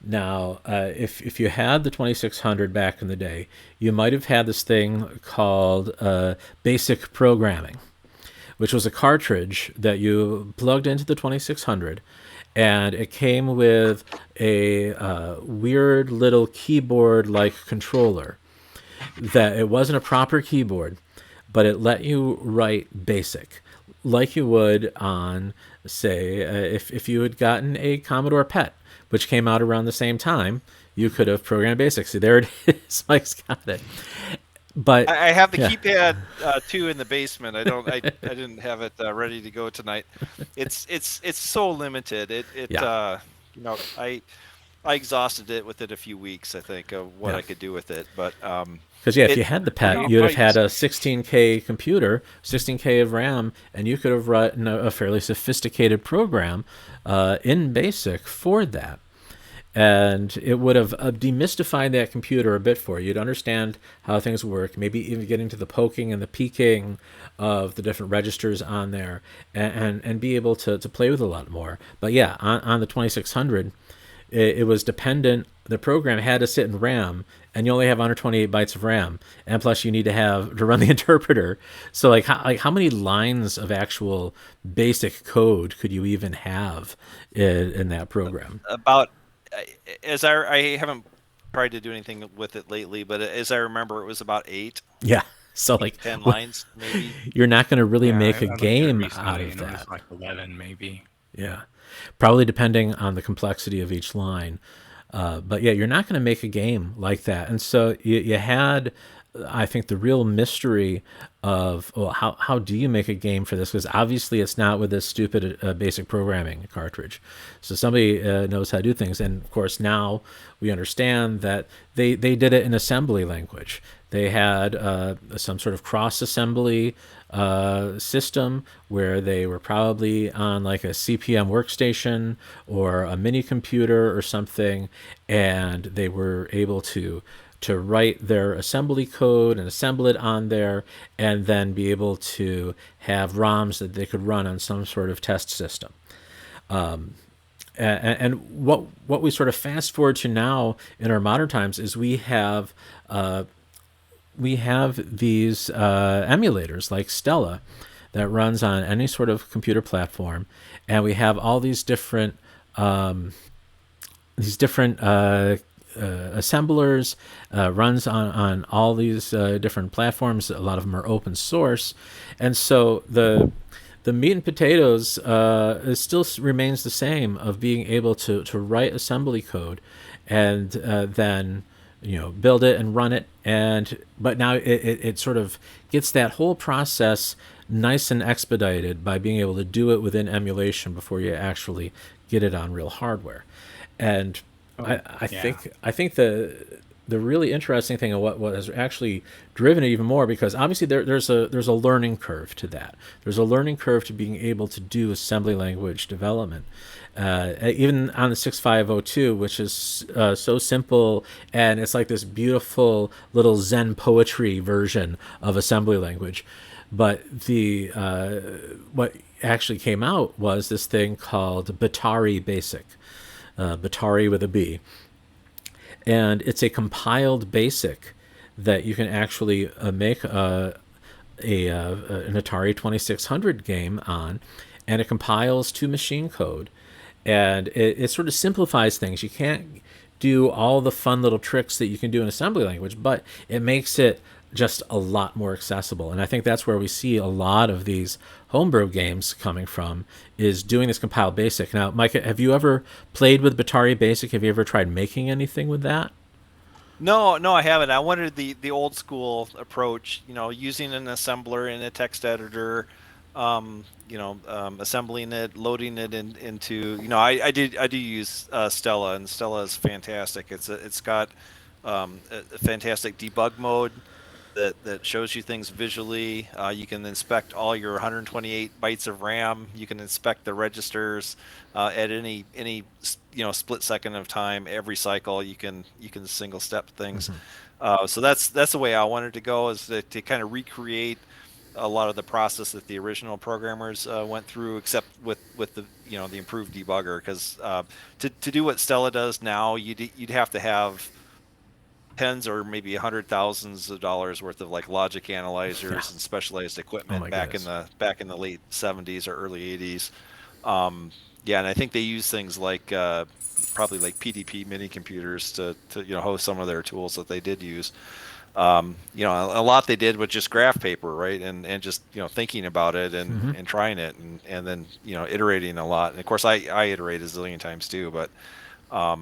Now, if you had the 2600 back in the day, you might have had this thing called basic programming, which was a cartridge that you plugged into the 2600, and it came with a weird little keyboard-like controller. That it wasn't a proper keyboard, but it let you write BASIC, like you would on, say, if you had gotten a Commodore PET, which came out around the same time, you could have programmed BASIC. See, there it is. Mike's got it. But I have the keypad too in the basement. I didn't have it ready to go tonight. It's so limited. I exhausted it within a few weeks, I think, of what I could do with it. But because if you had the PET, you'd have had a 16K computer, 16K of RAM, and you could have written a fairly sophisticated program in BASIC for that. And it would have demystified that computer a bit for you. You'd understand how things work, maybe even getting to the poking and the peeking of the different registers on there, and be able to play with a lot more. But yeah, on the 2600, it was dependent. The program had to sit in RAM, and you only have 128 bytes of RAM, and plus you need to run the interpreter. So like how many lines of actual basic code could you even have in that program? About as I haven't tried to do anything with it lately, but as I remember, it was about 8. Yeah. So like 10 lines, maybe. You're not going to really make a game out of that. It was like 11, maybe. Yeah. Probably depending on the complexity of each line. But yeah, you're not going to make a game like that. And so you had, I think, the real mystery of, well, how do you make a game for this? Because obviously it's not with this stupid basic programming cartridge. So somebody knows how to do things. And of course now we understand that they did it in assembly language. They had some sort of cross-assembly system where they were probably on like a CPM workstation or a mini computer or something, and they were able to to write their assembly code and assemble it on there, and then be able to have ROMs that they could run on some sort of test system. And what we sort of fast forward to now in our modern times is we have these emulators like Stella that runs on any sort of computer platform, and we have all these different assemblers, runs on all these different platforms. A lot of them are open source, and so the meat and potatoes still remains the same, of being able to write assembly code and then build it and run it. But now it sort of gets that whole process nice and expedited by being able to do it within emulation before you actually get it on real hardware. And I think the really interesting thing of what has actually driven it even more, because obviously there's a learning curve to that. There's a learning curve to being able to do assembly language development. Even on the 6502, which is so simple, and it's like this beautiful little Zen poetry version of assembly language. But the what actually came out was this thing called Batari Basic, Batari with a B. And it's a compiled BASIC that you can actually make an Atari 2600 game on, and it compiles to machine code, and it sort of simplifies things. You can't do all the fun little tricks that you can do in assembly language, but it makes it just a lot more accessible. And I think that's where we see a lot of these homebrew games coming from, is doing this compiled BASIC. Now, Mike, have you ever played with Batari Basic? Have you ever tried making anything with that? No, I haven't. I wanted the old school approach, using an assembler and a text editor, assembling it, loading it into, I do use Stella, and Stella is fantastic. It's got a fantastic debug mode that shows you things visually. You can inspect all your 128 bytes of RAM. You can inspect the registers at any split second of time. Every cycle you can single step things. Mm-hmm. So that's the way I wanted to go, is to kind of recreate a lot of the process that the original programmers went through, except with the the improved debugger. Because to do what Stella does now, you'd have to have tens or maybe $100,000s of dollars worth of like logic analyzers and specialized equipment back in the late 70s or early 80s. And I think they use things like probably like PDP mini computers to host some of their tools that they did use. A lot they did with just graph paper, right? And just thinking about it and trying it and then iterating a lot. And of course I iterate a zillion times too, but I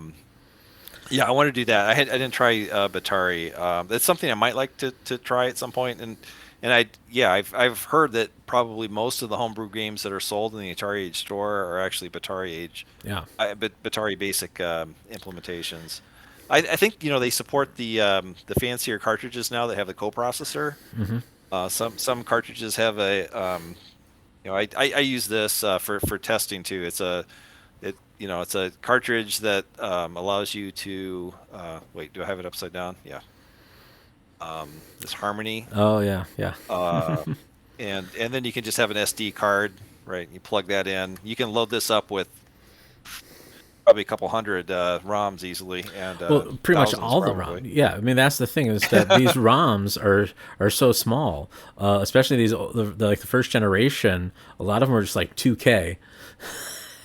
want to do that. I didn't try Batari. It's something I might like to try at some point. And I've heard that probably most of the homebrew games that are sold in the Atari Age store are actually Batari Age. Yeah. Batari Basic implementations. I think they support the fancier cartridges now that have the coprocessor. Mm-hmm. Some cartridges have a I use this for testing too. It's a cartridge that allows you to wait. Do I have it upside down? Yeah. This Harmony. Oh yeah. And then you can just have an SD card, right? You plug that in. You can load this up with probably a couple hundred ROMs easily, and pretty much all probably. The ROMs. Yeah, I mean that's the thing, is that these ROMs are so small, especially these the first generation. A lot of them are just like 2K.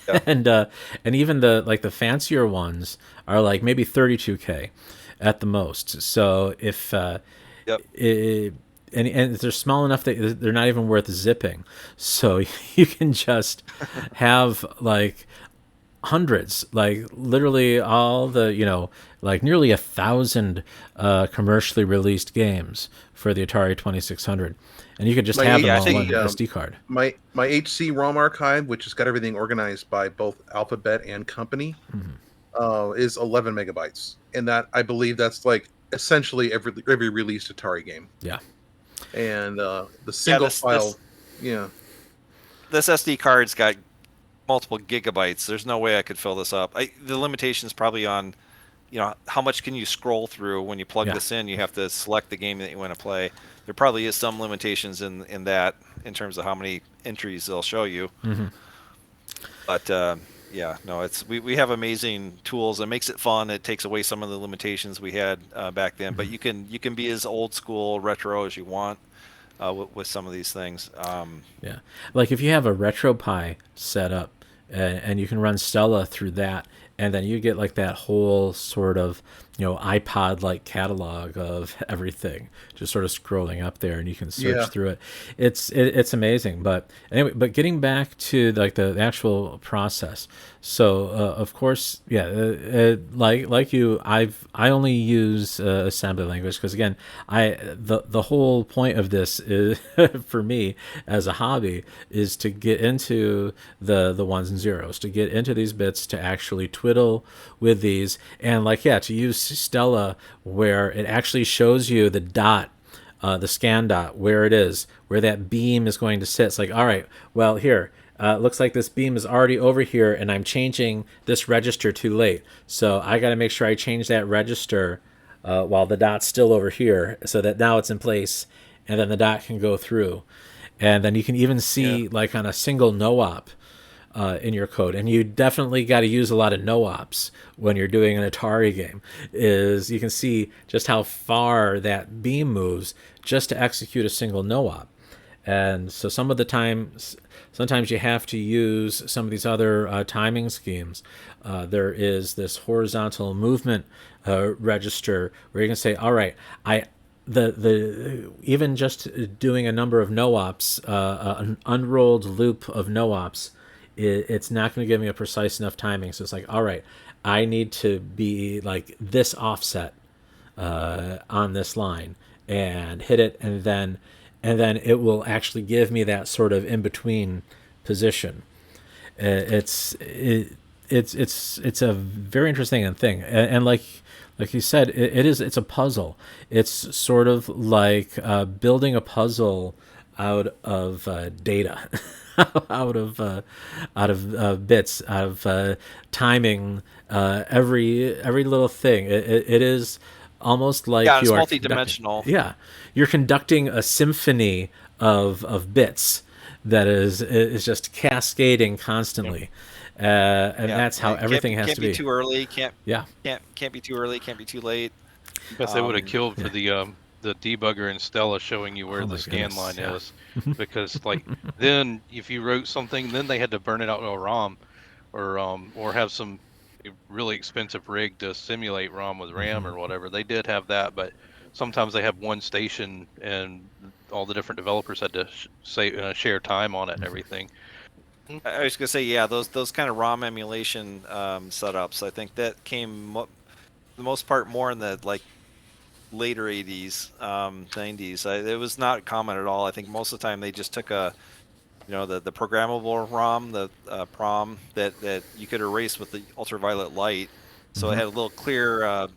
Yeah. And even the fancier ones are like maybe 32K at the most. So if and they're small enough that they're not even worth zipping, so you can just have like hundreds, like literally all the like nearly 1,000 commercially released games for the Atari 2600. And you could just have them on one SD card. My HC ROM archive, which has got everything organized by both alphabet and company, is 11 megabytes, and that I believe that's like essentially every released Atari game. Yeah. And the single file, this SD card's got multiple gigabytes. There's no way I could fill this up. The limitation is probably on how much can you scroll through when you plug Yeah. this in? You have to select the game that you want to play. There probably is some limitations in that in terms of how many entries they'll show you. But yeah, no, we have amazing tools. It makes it fun. It takes away some of the limitations we had back then. But you can be as old school retro as you want with some of these things. Yeah. Like if you have a RetroPie set up and you can run Stella through that, and then you get like that whole sort of, iPod-like catalog of everything, just sort of scrolling up there, and you can search Yeah. through it. It's amazing. But anyway, but getting back to like the actual process. So of course, yeah, like you, I only use assembly language because again, the whole point of this is for me as a hobby is to get into the ones and zeros, to get into these bits, to actually twiddle with these, and to use Stella where it actually shows you the dot, the scan dot, where it is, where that beam is going to sit. It's like, all right, well, here, looks like this beam is already over here, and I'm changing this register too late. So I got to make sure I change that register while the dot's still over here, so that now it's in place, and then the dot can go through. And then you can even see, like on a single no-op in your code, and you definitely got to use a lot of no-ops when you're doing an Atari game, is you can see just how far that beam moves just to execute a single no-op. And so some of the times, sometimes you have to use some of these other timing schemes. There is this horizontal movement register where you can say, all right, the even just doing a number of no-ops, an unrolled loop of no-ops, it's not going to give me a precise enough timing. So it's like, all right, I need to be like this offset on this line and hit it, and then it will actually give me that sort of in between position. It's a very interesting thing, and like you said, it's a puzzle. It's sort of like building a puzzle out of data, out of bits, out of timing, every little thing. It is almost like Yeah, it's you are multi-dimensional. you're conducting a symphony of bits that is just cascading constantly. And that's how everything has can't to be be. too early. Can't Yeah. be too early. Can't be too late. Guess they would have killed for the debugger in Stella showing you where Oh my the scan goodness, line yeah. is, because then if you wrote something, then they had to burn it out to a ROM, or have some really expensive rig to simulate ROM with RAM or whatever. They did have that, but sometimes they have one station and all the different developers had to share time on it and everything. I was gonna say, yeah, those kind of ROM emulation setups. I think that came the most part more in the later 80s, 90s. It was not common at all. I think most of the time they just took the programmable ROM, the PROM that you could erase with the ultraviolet light. So it had a little clear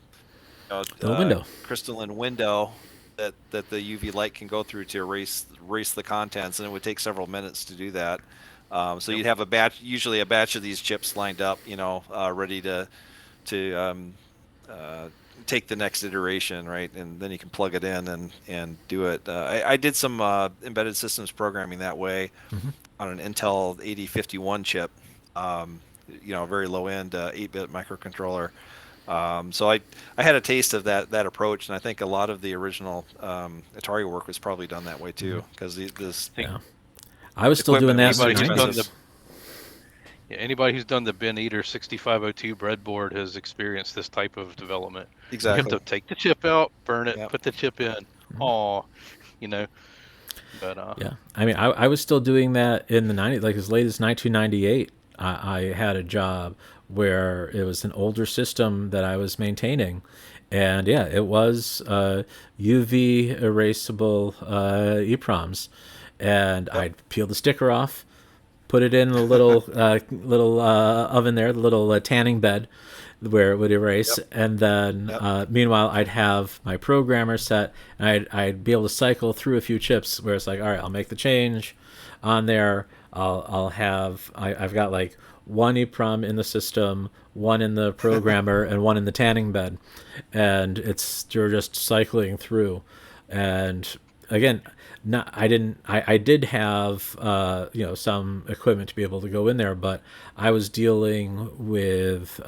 The window. crystalline window that the UV light can go through to erase the contents, and it would take several minutes to do that. So you'd have usually a batch of these chips lined up, ready to take the next iteration, right? And then you can plug it in and do it. I did some embedded systems programming that way on an Intel 8051 chip, very low end 8-bit microcontroller. So I had a taste of that approach, and I think a lot of the original Atari work was probably done that way too, because this. Yeah. I was still doing that. Anybody who's done the Ben Eater 6502 breadboard has experienced this type of development. Exactly. You have to take the chip out, burn it, Yep. put the chip in. But Yeah, I mean, I was still doing that in the 90s, like as late as 1998. I had a job where it was an older system that I was maintaining, and yeah, it was UV erasable EPROMs, and I'd peel the sticker off, put it in a little oven there, the little tanning bed where it would erase, and then meanwhile I'd have my programmer set, and I'd be able to cycle through a few chips where it's like, all right, I'll make the change on there. I've got like one EEPROM in the system, one in the programmer, and one in the tanning bed, and you're just cycling through. And again, I did have some equipment to be able to go in there, but I was dealing with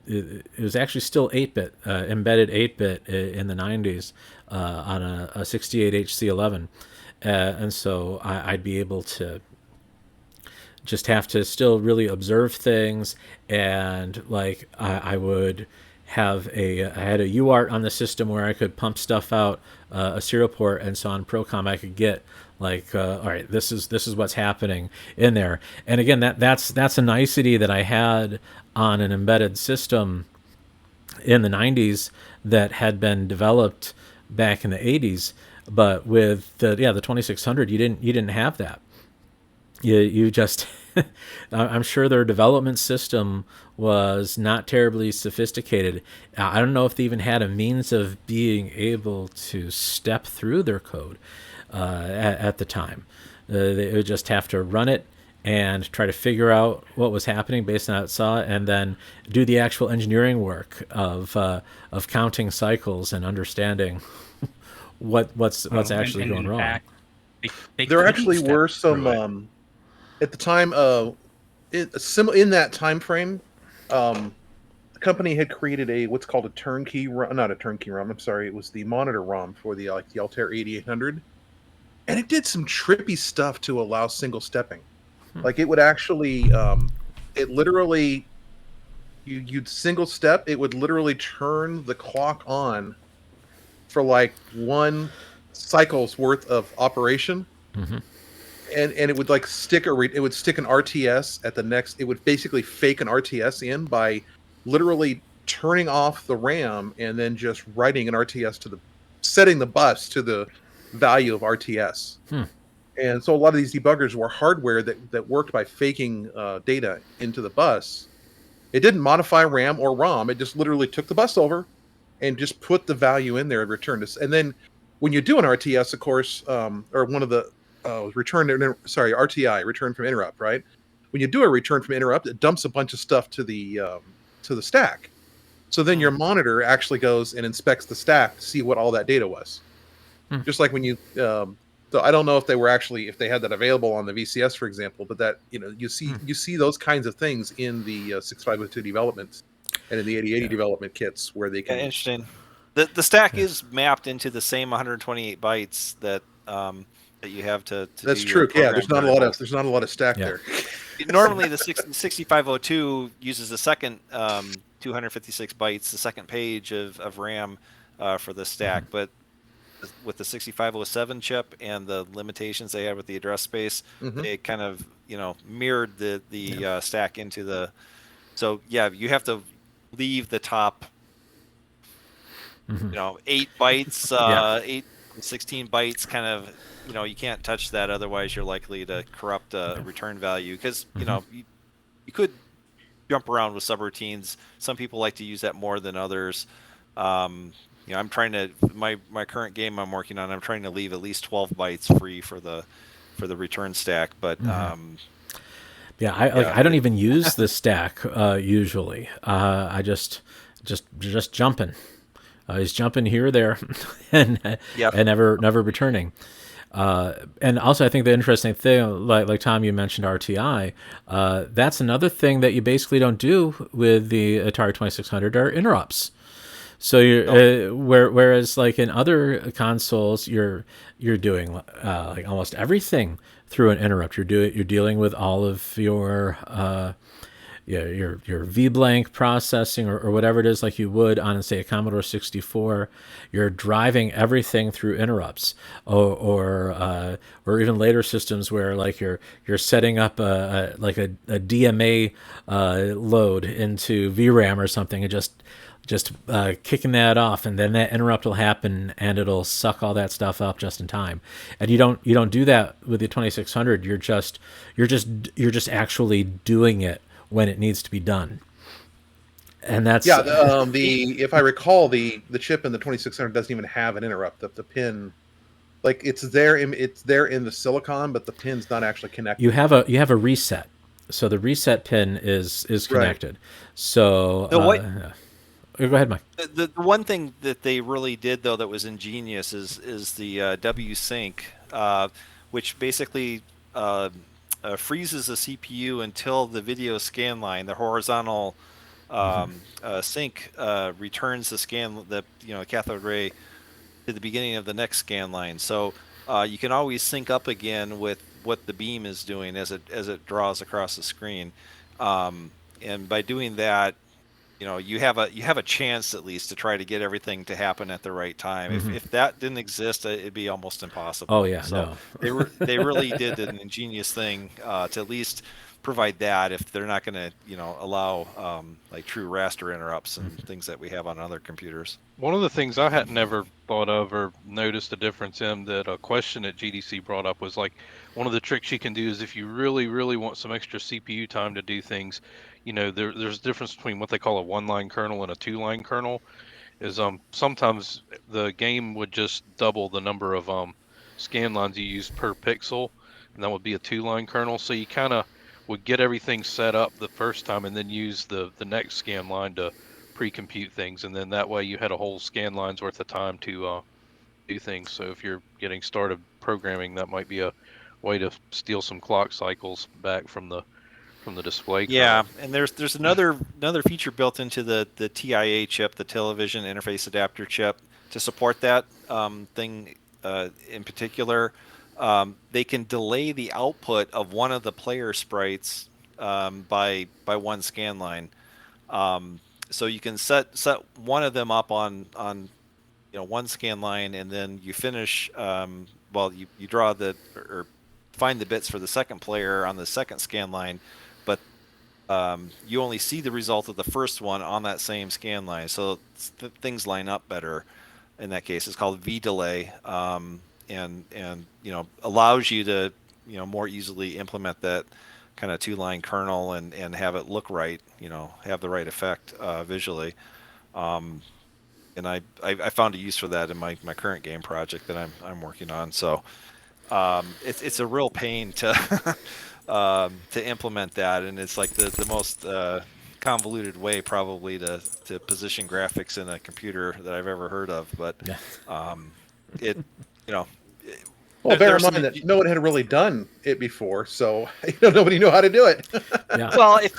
it was actually still 8-bit, embedded 8-bit in the 90s on a 68 HC11. And so I'd be able to just have to still really observe things. And I would have I had a UART on the system where I could pump stuff out a serial port. And so on Procom, I could get all right, this is what's happening in there. And again, that's a nicety that I had on an embedded system in the 90s that had been developed back in the 80s. But with the 2600, you didn't have that. You just I'm sure their development system was not terribly sophisticated. I don't know if they even had a means of being able to step through their code at the time. They would just have to run it and try to figure out what was happening based on how it saw, and then do the actual engineering work of counting cycles and understanding what's actually going wrong. Fact, there actually were some at the time in that time frame. The company had created what's called a turnkey ROM, not a turnkey ROM. I'm sorry, it was the monitor ROM for the Altair 8800, and it did some trippy stuff to allow single stepping. Like it would actually, it literally, you'd single step, it would literally turn the clock on for like one cycle's worth of operation. Mm-hmm. And it would like stick it would stick an RTS at the next, it would basically fake an RTS in by literally turning off the RAM and then just writing an RTS setting the bus to the value of RTS. And so a lot of these debuggers were hardware that worked by faking data into the bus. It didn't modify RAM or ROM. It just literally took the bus over and just put the value in there and returned it. And then when you do an RTS, of course, or one of the RTI, return from interrupt, right? When you do a return from interrupt, it dumps a bunch of stuff to the stack. So then your monitor actually goes and inspects the stack to see what all that data was. Just like when you... So I don't know if if they had that available on the VCS, for example, but that, you see those kinds of things in the 6502 developments and in the 8080 development kits where they can. Yeah, interesting. The stack is mapped into the same 128 bytes that you have to That's do true. your Yeah, there's not a lot of stack there. Normally, the 6502 uses the second 256 bytes, the second page of RAM for the stack, but with the 6507 chip and the limitations they had with the address space, they kind of mirrored the stack into the. So yeah, you have to leave the top 8 bytes, 16 bytes, kind of, you can't touch that, otherwise you're likely to corrupt a return value, because you could jump around with subroutines. Some people like to use that more than others. I'm trying to my current game I'm working on. I'm trying to leave at least 12 bytes free for the return stack. But I don't even use the stack usually. I just jumping. He's jumping here or there, and never returning. And also, I think the interesting thing, like Tom, you mentioned RTI. That's another thing that you basically don't do with the Atari 2600 are interrupts. So whereas like in other consoles, you're doing like almost everything through an interrupt. You're dealing with all of your VBlank processing or whatever it is, like you would on, say, a Commodore 64. You're driving everything through interrupts, or even later systems where like you're setting up a DMA load into VRAM or something, and just kicking that off, and then that interrupt will happen and it'll suck all that stuff up just in time. And you don't do that with the 2600. You're just actually doing it when it needs to be done. And that's if I recall, the chip in the 2600 doesn't even have an interrupt. The pin Like it's there in the silicon, but the pin's not actually connected. You have a reset, so the reset pin is Right. connected. So go ahead, Mike. The one thing that they really did though that was ingenious is the W sync, which basically freezes the CPU until the video scan line, the horizontal sync, returns the scan, the cathode ray to the beginning of the next scan line. So you can always sync up again with what the beam is doing as it draws across the screen. And by doing that, you have a chance at least to try to get everything to happen at the right time. If that didn't exist, it'd be almost impossible. Oh yeah, So no. they really did an ingenious thing to at least provide that if they're not going to allow like true raster interrupts and things that we have on other computers. One of the things I had never thought of or noticed a difference in that a question at GDC brought up was like one of the tricks you can do is if you really, really want some extra CPU time to do things, there's a difference between what they call a one-line kernel and a two-line kernel. Is sometimes the game would just double the number of scan lines you use per pixel, and that would be a two-line kernel. So you kind of would get everything set up the first time and then use the next scan line to pre-compute things, and then that way you had a whole scan line's worth of time to do things. So if you're getting started programming, that might be a way to steal some clock cycles back from the display Yeah, kernel. and there's another feature built into the TIA chip, the television interface adapter chip, to support that thing in particular. They can delay the output of one of the player sprites by one scan line. So you can set one of them up on one scan line, and then you finish. You draw or find the bits for the second player on the second scan line, but you only see the result of the first one on that same scan line. So things line up better in that case. It's called V delay, and allows you to more easily implement that kind of two-line kernel and have it look right, have the right effect visually. And I found a use for that in my current game project that I'm working on. So it's a real pain to to implement that, and it's like the most convoluted way probably to position graphics in a computer that I've ever heard of. But it Well, bear in mind that no one had really done it before, so nobody knew how to do it. Yeah. Well, if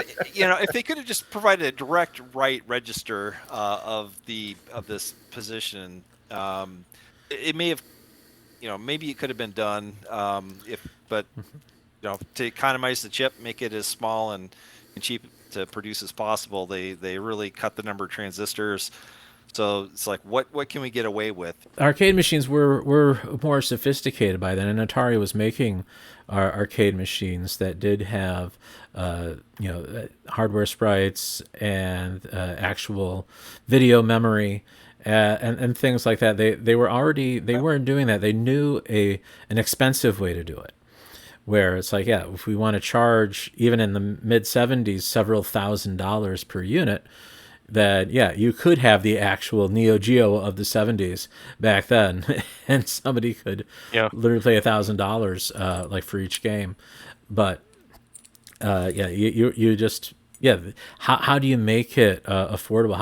they could have just provided a direct write register of this position, it may have, maybe it could have been done. But to economize the chip, make it as small and cheap to produce as possible, they really cut the number of transistors. So it's like, what can we get away with? Arcade machines were more sophisticated by then, and Atari was making arcade machines that did have hardware sprites and actual video memory and things like that. They weren't doing that. They knew an expensive way to do it, where it's like, yeah, if we want to charge even in the mid 70s several $1,000s per unit, that you could have the actual Neo Geo of the 70s back then, and somebody could literally pay $1,000 like for each game. But you just how do you make it affordable?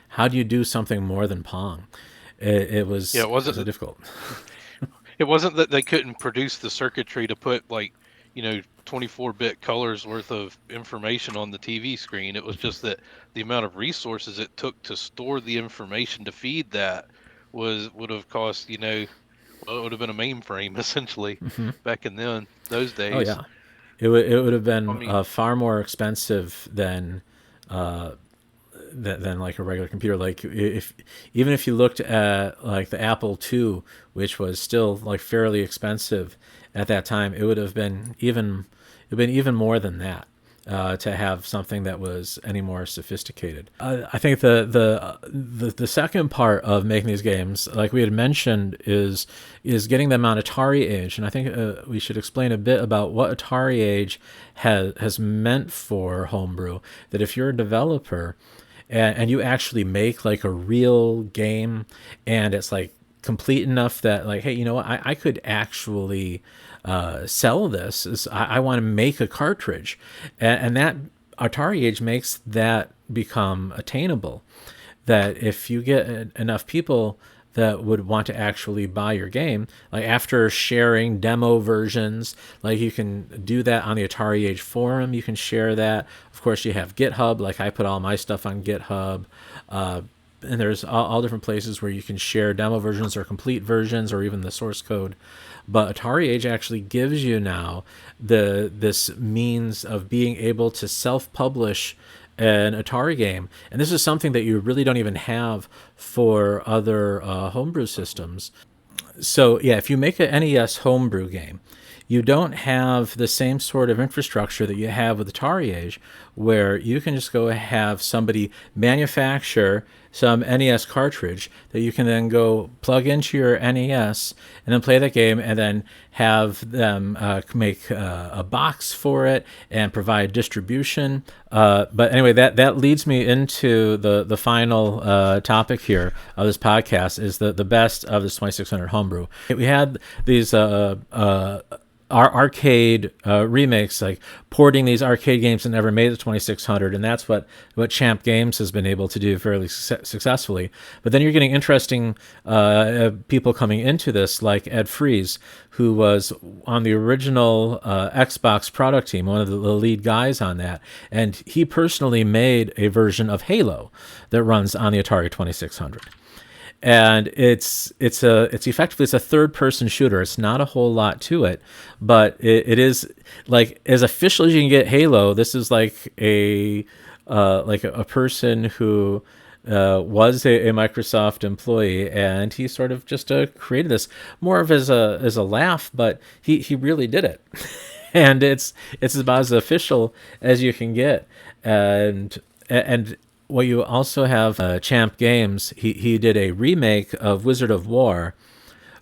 How do you do something more than Pong? It was so difficult. It wasn't that they couldn't produce the circuitry to put 24-bit colors worth of information on the TV screen. It was just that the amount of resources it took to store the information to feed that would have cost, it would have been a mainframe essentially back in those days. Oh yeah, it would have been far more expensive than like a regular computer. Like even if you looked at like the Apple II, which was still like fairly expensive at that time, it would have been even more than that to have something that was any more sophisticated. I think the second part of making these games, like we had mentioned, is getting them on Atari Age, and I think we should explain a bit about what Atari Age has meant for Homebrew. That if you're a developer and you actually make like a real game, and it's like complete enough that like, hey, you know what, I could actually sell this. I want to make a cartridge, and that Atari Age makes that become attainable. That if you get enough people that would want to actually buy your game, like after sharing demo versions, like you can do that on the Atari Age forum, you can share that. Of course, you have GitHub, like I put all my stuff on GitHub. And there's all different places where you can share demo versions or complete versions or even the source code. But Atari Age actually gives you now this means of being able to self-publish an Atari game. And this is something that you really don't even have for other homebrew systems. So yeah, if you make an NES homebrew game, you don't have the same sort of infrastructure that you have with Atari Age, where you can just go have somebody manufacture some NES cartridge that you can then go plug into your NES and then play that game, and then have them make a box for it and provide distribution. But anyway, that leads me into the final topic here of this podcast, is the best of this 2600 homebrew. We had these our arcade remakes, like porting these arcade games that never made the 2600, and that's what Champ Games has been able to do fairly successfully. But then you're getting interesting people coming into this, like Ed Fries, who was on the original Xbox product team, one of the lead guys on that, and he personally made a version of Halo that runs on the Atari 2600. And it's effectively a third person shooter. It's not a whole lot to it, but it is like as official as you can get Halo. This is like a person who was a Microsoft employee, and he sort of just created this more of as a laugh, but he really did it. And it's about as official as you can get. And well, you also have Champ Games. He did a remake of Wizard of War,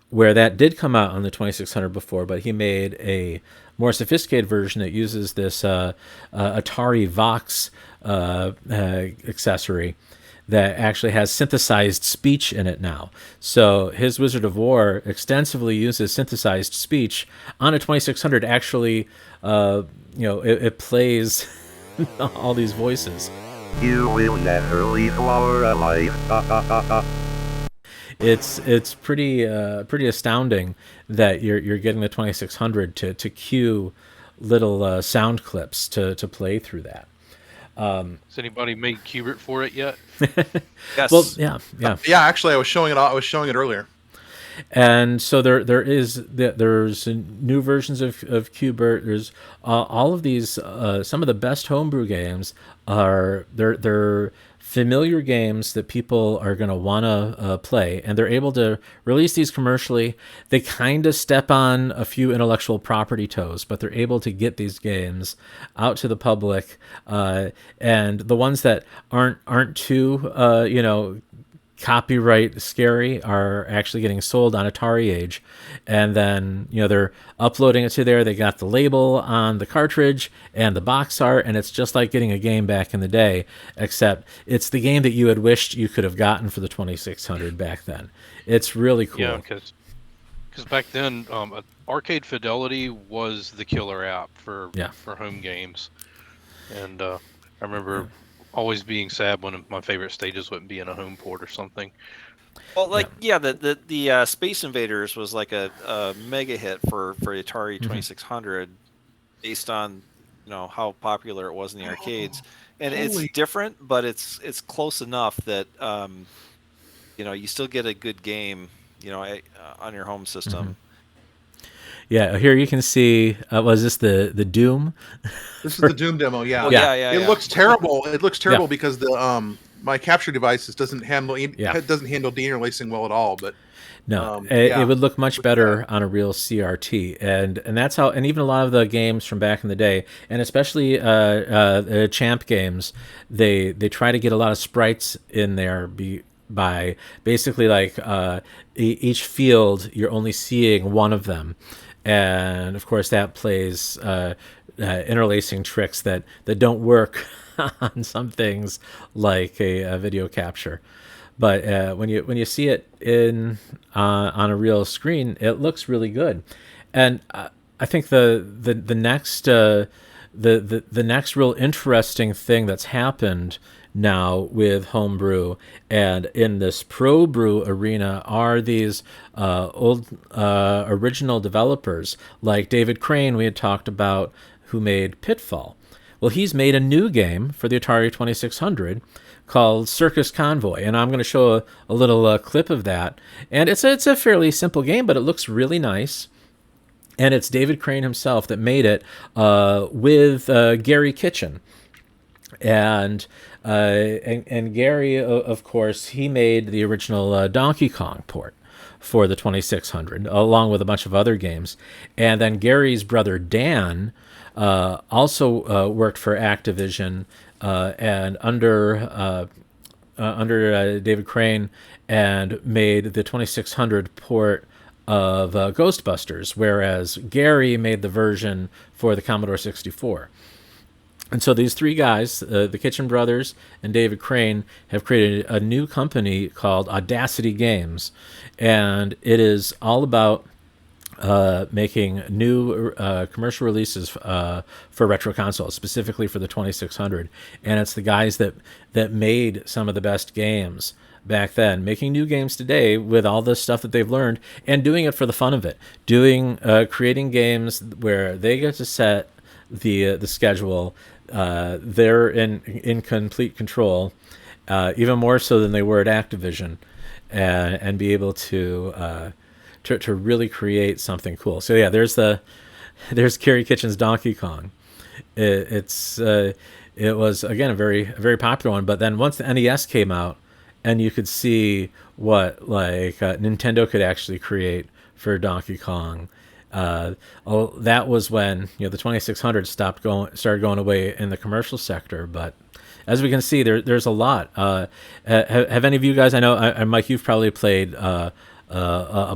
where that did come out on the 2600 before, but he made a more sophisticated version that uses this Atari Vox accessory that actually has synthesized speech in it now. So his Wizard of War extensively uses synthesized speech on a 2600. Actually, it plays all these voices. You will never leave our alive. It's pretty astounding that you're getting the 2600 to cue little sound clips to play through that. Has anybody made Qbert for it yet? Yes. Well, yeah. Yeah, actually, I was showing it earlier. And so there's new versions of Qbert. There's all of these. Some of the best homebrew games are they're familiar games that people are going to want to play, and they're able to release these commercially. They kind of step on a few intellectual property toes, but they're able to get these games out to the public. And the ones that aren't too copyright scary are actually getting sold on Atari Age, and then they're uploading it to there. They got the label on the cartridge and the box art, and it's just like getting a game back in the day, except it's the game that you had wished you could have gotten for the 2600 back then. It's really cool. Yeah, because back then Arcade Fidelity was the killer app for home games, and I remember always being sad when my favorite stages wouldn't be in a home port or something. Well, the Space Invaders was like a mega hit for Atari 2600, based on how popular it was in the arcades, and it's different, but it's close enough that you still get a good game on your home system. Mm-hmm. Yeah, here you can see. Was this the Doom? This is the Doom demo. Yeah. Oh, yeah. It looks terrible. It looks terrible because the my capture device doesn't handle deinterlacing well at all. But no, it would look much better on a real CRT, and that's how. And even a lot of the games from back in the day, and especially Champ Games, they try to get a lot of sprites in there. By basically each field, you're only seeing one of them. And of course, that plays interlacing tricks that don't work on some things like a video capture. but when you see it in on a real screen, it looks really good. And I think the next the next real interesting thing that's happened now with Homebrew and in this pro brew arena are these old original developers like David Crane we had talked about, who made Pitfall. Well, he's made a new game for the Atari 2600 called Circus Convoy, and I'm going to show a little clip of that. And it's a fairly simple game, but it looks really nice. And it's David Crane himself that made it with Gary Kitchen. And Gary, of course, he made the original Donkey Kong port for the 2600, along with a bunch of other games. And then Gary's brother Dan also worked for Activision and under David Crane, and made the 2600 port of Ghostbusters, whereas Gary made the version for the Commodore 64. And so these three guys, the Kitchen Brothers and David Crane, have created a new company called Audacity Games, and it is all about making new commercial releases for retro consoles, specifically for the 2600. And it's the guys that made some of the best games back then, making new games today with all the stuff that they've learned, and doing it for the fun of it, creating games where they get to set the schedule. They're in complete control, even more so than they were at Activision, and be able to really create something cool. So yeah, there's Gary Kitchen's Donkey Kong. It was again a very popular one. But then once the NES came out, and you could see what Nintendo could actually create for Donkey Kong. That was when the 2600 started going away in the commercial sector. But as we can see, there's a lot. Have any of you guys? I know, Mike, you've probably played a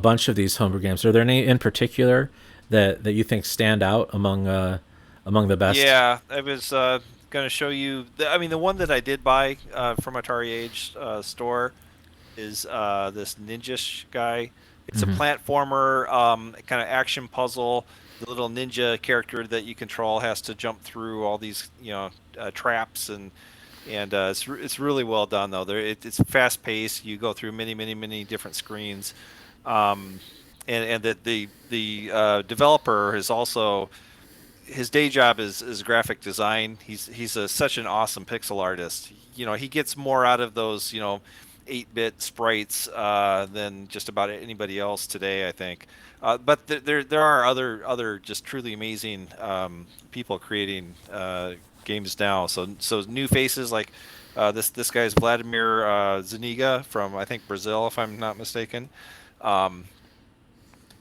bunch of these homebrew games. Are there any in particular that you think stand out among the best? Yeah, I was going to show you. The one that I did buy from Atari Age store is this Ninja guy. It's a platformer, kind of action puzzle. The little ninja character that you control has to jump through all these, traps, and it's really well done though. It's fast paced. You go through many different screens, and the developer is also, his day job is graphic design. He's such an awesome pixel artist. He gets more out of those 8-bit sprites than just about anybody else today, I think. But there are other just truly amazing people creating games now. So new faces like this guy's Vladimir Zuniga from, I think, Brazil, if I'm not mistaken. And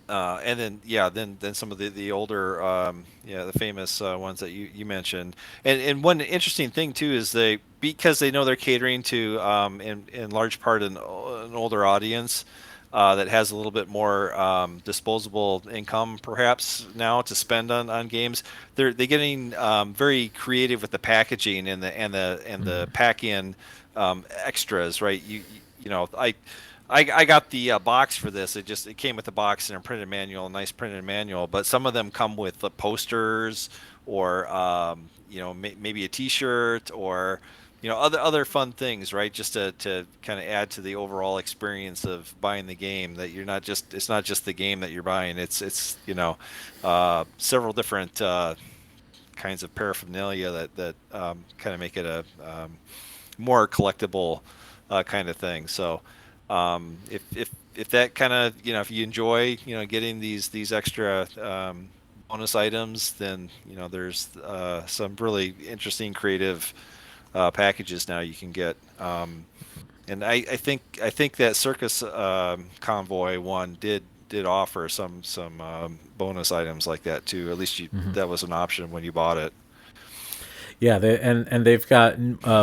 then some of the older the famous ones that you mentioned. And one interesting thing too is because they know they're catering to in large part an older audience that has a little bit more disposable income perhaps now to spend on games. They're getting very creative with the packaging and the pack-in extras, right? I got the box for this. It came with the box and a printed manual, a nice printed manual. But some of them come with the posters, or maybe a T-shirt, or other fun things, right? Just to kind of add to the overall experience of buying the game. That it's not just the game that you're buying. It's several different kinds of paraphernalia that kind of make it a more collectible kind of thing. So. If that kind of if you enjoy getting these extra bonus items, then there's some really interesting creative packages now you can get. And I think that Circus Convoy one did offer some bonus items like that too. At least that was an option when you bought it. Yeah, they've got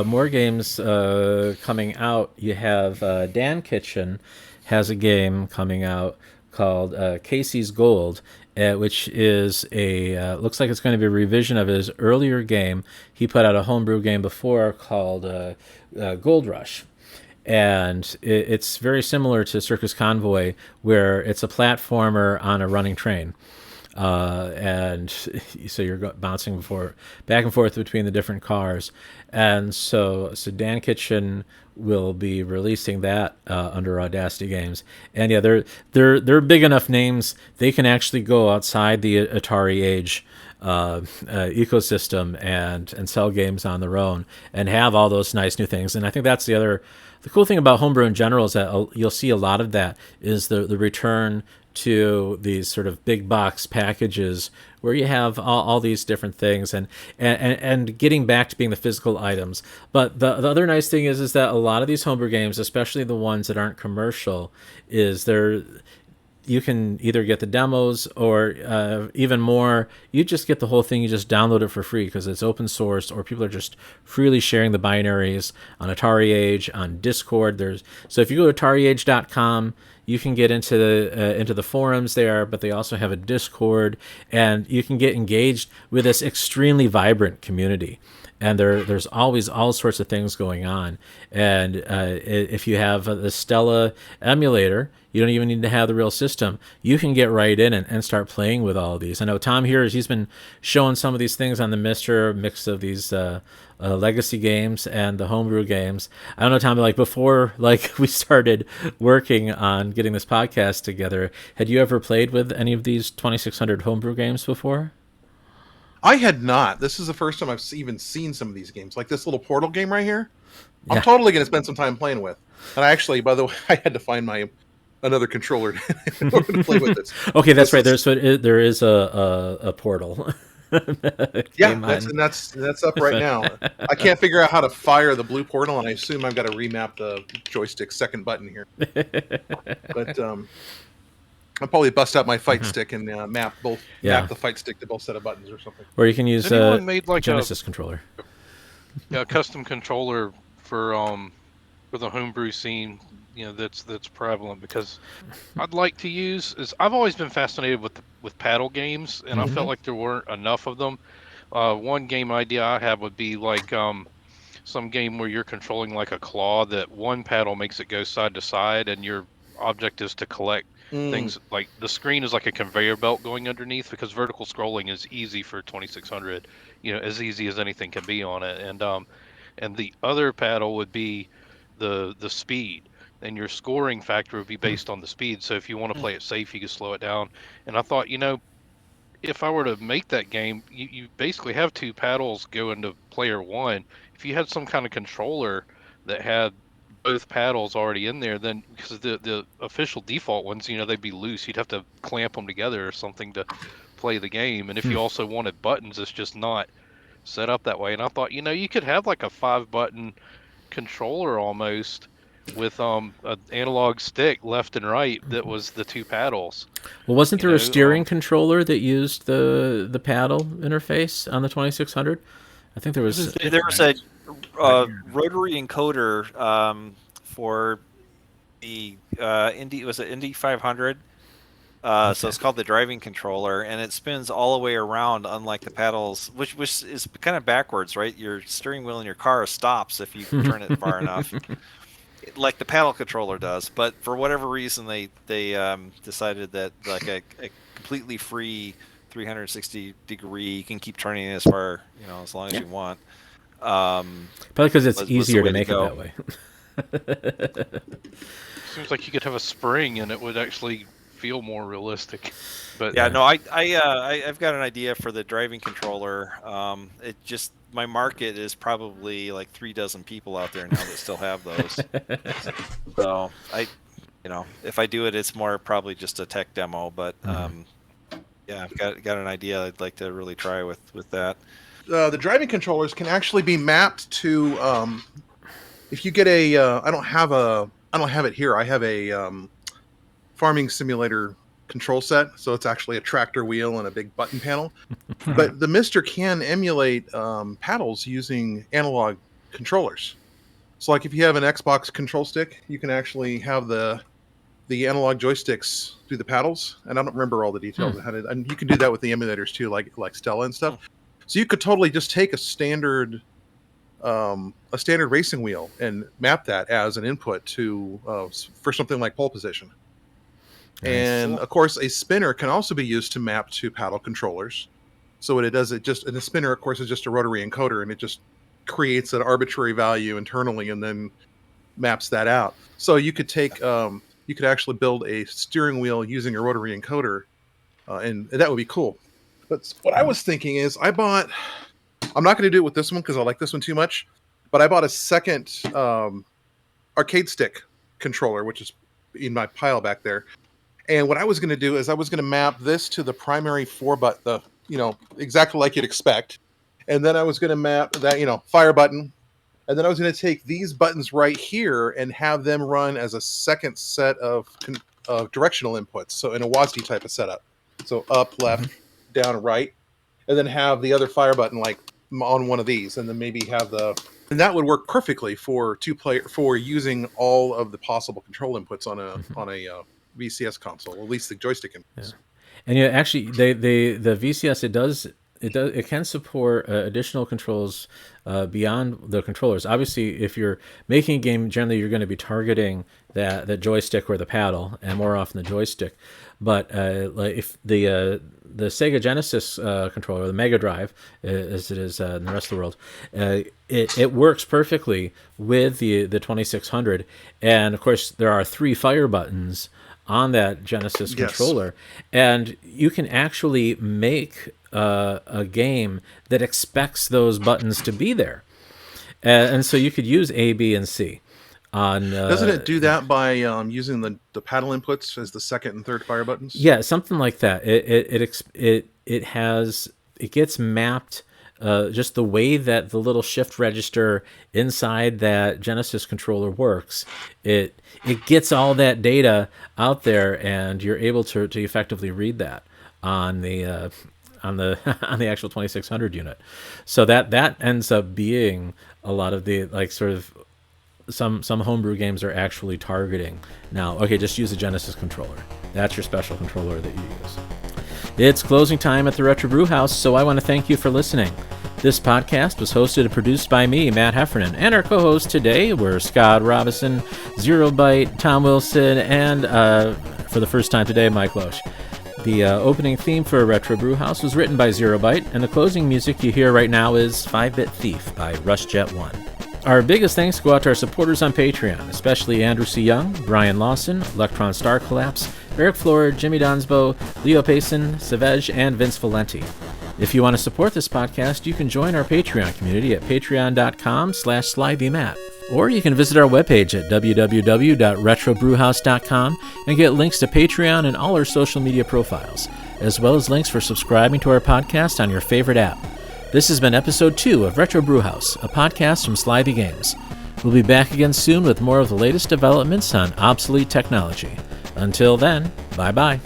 more games coming out. You have Dan Kitchen has a game coming out called Casey's Gold, which is looks like it's going to be a revision of his earlier game. He put out a homebrew game before called Gold Rush, and it's very similar to Circus Convoy, where it's a platformer on a running train. And so you're bouncing back and forth between the different cars, and so Dan Kitchen will be releasing that under Audacity Games, and yeah, they're big enough names, they can actually go outside the Atari age ecosystem and sell games on their own and have all those nice new things. And I think that's the cool thing about homebrew in general is that you'll see a lot of that is the return to these sort of big box packages where you have all these different things and getting back to being the physical items. But the other nice thing is that a lot of these homebrew games, especially the ones that aren't commercial, you can either get the demos or even more, you just get the whole thing. You just download it for free because it's open source, or people are just freely sharing the binaries on Atari Age, on Discord. So if you go to atariage.com, you can get into the forums there, but they also have a Discord, and you can get engaged with this extremely vibrant community. And there's always all sorts of things going on. And if you have the Stella emulator, you don't even need to have the real system. You can get right in and start playing with all of these. I know Tom here, he's been showing some of these things on the mix of these legacy games and the homebrew games. I don't know, Tom, before we started working on getting this podcast together, had you ever played with any of these 2600 homebrew games before? I had not. This is the first time I've even seen some of these games. Like this little Portal game right here. Yeah. I'm totally going to spend some time playing with. And I actually, by the way, I had to find another controller in order to play with this. Okay, that's right. There is a Portal. Yeah, that's up right now. I can't figure out how to fire the blue Portal, and I assume I've got to remap the joystick second button here. But I'll probably bust out my fight stick and map the fight stick to both set of buttons or something. Or you can use made Genesis controller. A custom controller for the homebrew scene, that's prevalent, because I'd like to use I've always been fascinated with paddle games, and I felt like there weren't enough of them. One game idea I have would be some game where you're controlling like a claw that one paddle makes it go side to side, and your object is to collect things. Like the screen is like a conveyor belt going underneath, because vertical scrolling is easy for 2600, as easy as anything can be on it. And the other paddle would be the speed, and your scoring factor would be based on the speed. So if you want to play it safe, you can slow it down. And I thought, if I were to make that game, you basically have two paddles go into player one. If you had some kind of controller that had both paddles already in there, then, because the official default ones, they'd be loose. You'd have to clamp them together or something to play the game. And if you also wanted buttons, it's just not set up that way. And I thought, you could have like a 5-button controller almost with an analog stick left and right that was the two paddles. Well, wasn't there a steering controller that used the paddle interface on the 2600? I think there was a rotary encoder for the Indy 500. Okay. So it's called the driving controller, and it spins all the way around, unlike the paddles, which is kind of backwards, right? Your steering wheel in your car stops if you turn it far enough, like the paddle controller does. But for whatever reason, they decided that like a completely free 360 degree, you can keep turning it as far, as long as you want. Probably because it's easier to make it that way. Seems like you could have a spring and it would actually feel more realistic. But yeah, no, I've got an idea for the driving controller. My market is probably like 3 dozen people out there now that still have those. So if I do it, it's more probably just a tech demo. But yeah, I've got an idea I'd like to really try with that. The driving controllers can actually be mapped to. If you get I don't have it here. I have a farming simulator control set, so it's actually a tractor wheel and a big button panel. But the Mister can emulate paddles using analog controllers. So, like if you have an Xbox control stick, you can actually have the analog joysticks do the paddles. And I don't remember all the details of how to. And you can do that with the emulators too, like Stella and stuff. So you could totally just take a standard a standard racing wheel and map that as an input to for something like pole position. Nice. And of course, a spinner can also be used to map to paddle controllers. So what it does, and the spinner, of course, is just a rotary encoder, and it just creates an arbitrary value internally and then maps that out. So you could take, you could actually build a steering wheel using a rotary encoder, and that would be cool. But what I was thinking is, I'm not going to do it with this one because I like this one too much, but I bought a second arcade stick controller, which is in my pile back there. And what I was going to do is I was going to map this to the primary exactly like you'd expect. And then I was going to map that, fire button. And then I was going to take these buttons right here and have them run as a second set of directional inputs. So in a WASD type of setup. So up, left, down, right. And then have the other fire button like on one of these. And then maybe have and that would work perfectly for for using all of the possible control inputs on a VCS console, at least the joystick inputs. Yeah. And actually, the VCS it can support additional controls beyond the controllers. Obviously, if you're making a game, generally you're going to be targeting the joystick or the paddle, and more often the joystick. But like if the Sega Genesis controller, the Mega Drive, as it is in the rest of the world, it works perfectly with the 2600. And of course, there are 3 fire buttons on that Genesis controller, and you can actually make a game that expects those buttons to be there, and so you could use A, B, and C. Doesn't it do that by using the paddle inputs as the second and third fire buttons? Yeah, something like that. It gets mapped. Just the way that the little shift register inside that Genesis controller works, it gets all that data out there, and you're able to effectively read that on the on the actual 2600 unit. So that ends up being a lot of the sort of some homebrew games are actually targeting now. Okay, just use a Genesis controller. That's your special controller that you use. It's closing time at the Retro Brewhouse, so I want to thank you for listening. This podcast was hosted and produced by me, Matt Heffernan, and our co-hosts today were Scott Robinson, Zero Byte, Tom Wilson, and for the first time today, Mike Loesch. The opening theme for Retro Brewhouse was written by Zero Byte, and the closing music you hear right now is 5-Bit Thief by RushJet1. Our biggest thanks go out to our supporters on Patreon, especially Andrew C. Young, Brian Lawson, Electron Star Collapse, Eric Floor, Jimmy Donsbo, Leo Payson, Savej, and Vince Valenti. If you want to support this podcast, you can join our Patreon community at patreon.com/SlyVMatt. Or you can visit our webpage at www.retrobrewhouse.com and get links to Patreon and all our social media profiles, as well as links for subscribing to our podcast on your favorite app. This has been episode 2 of Retro Brewhouse, a podcast from Slivy Games. We'll be back again soon with more of the latest developments on obsolete technology. Until then, bye-bye.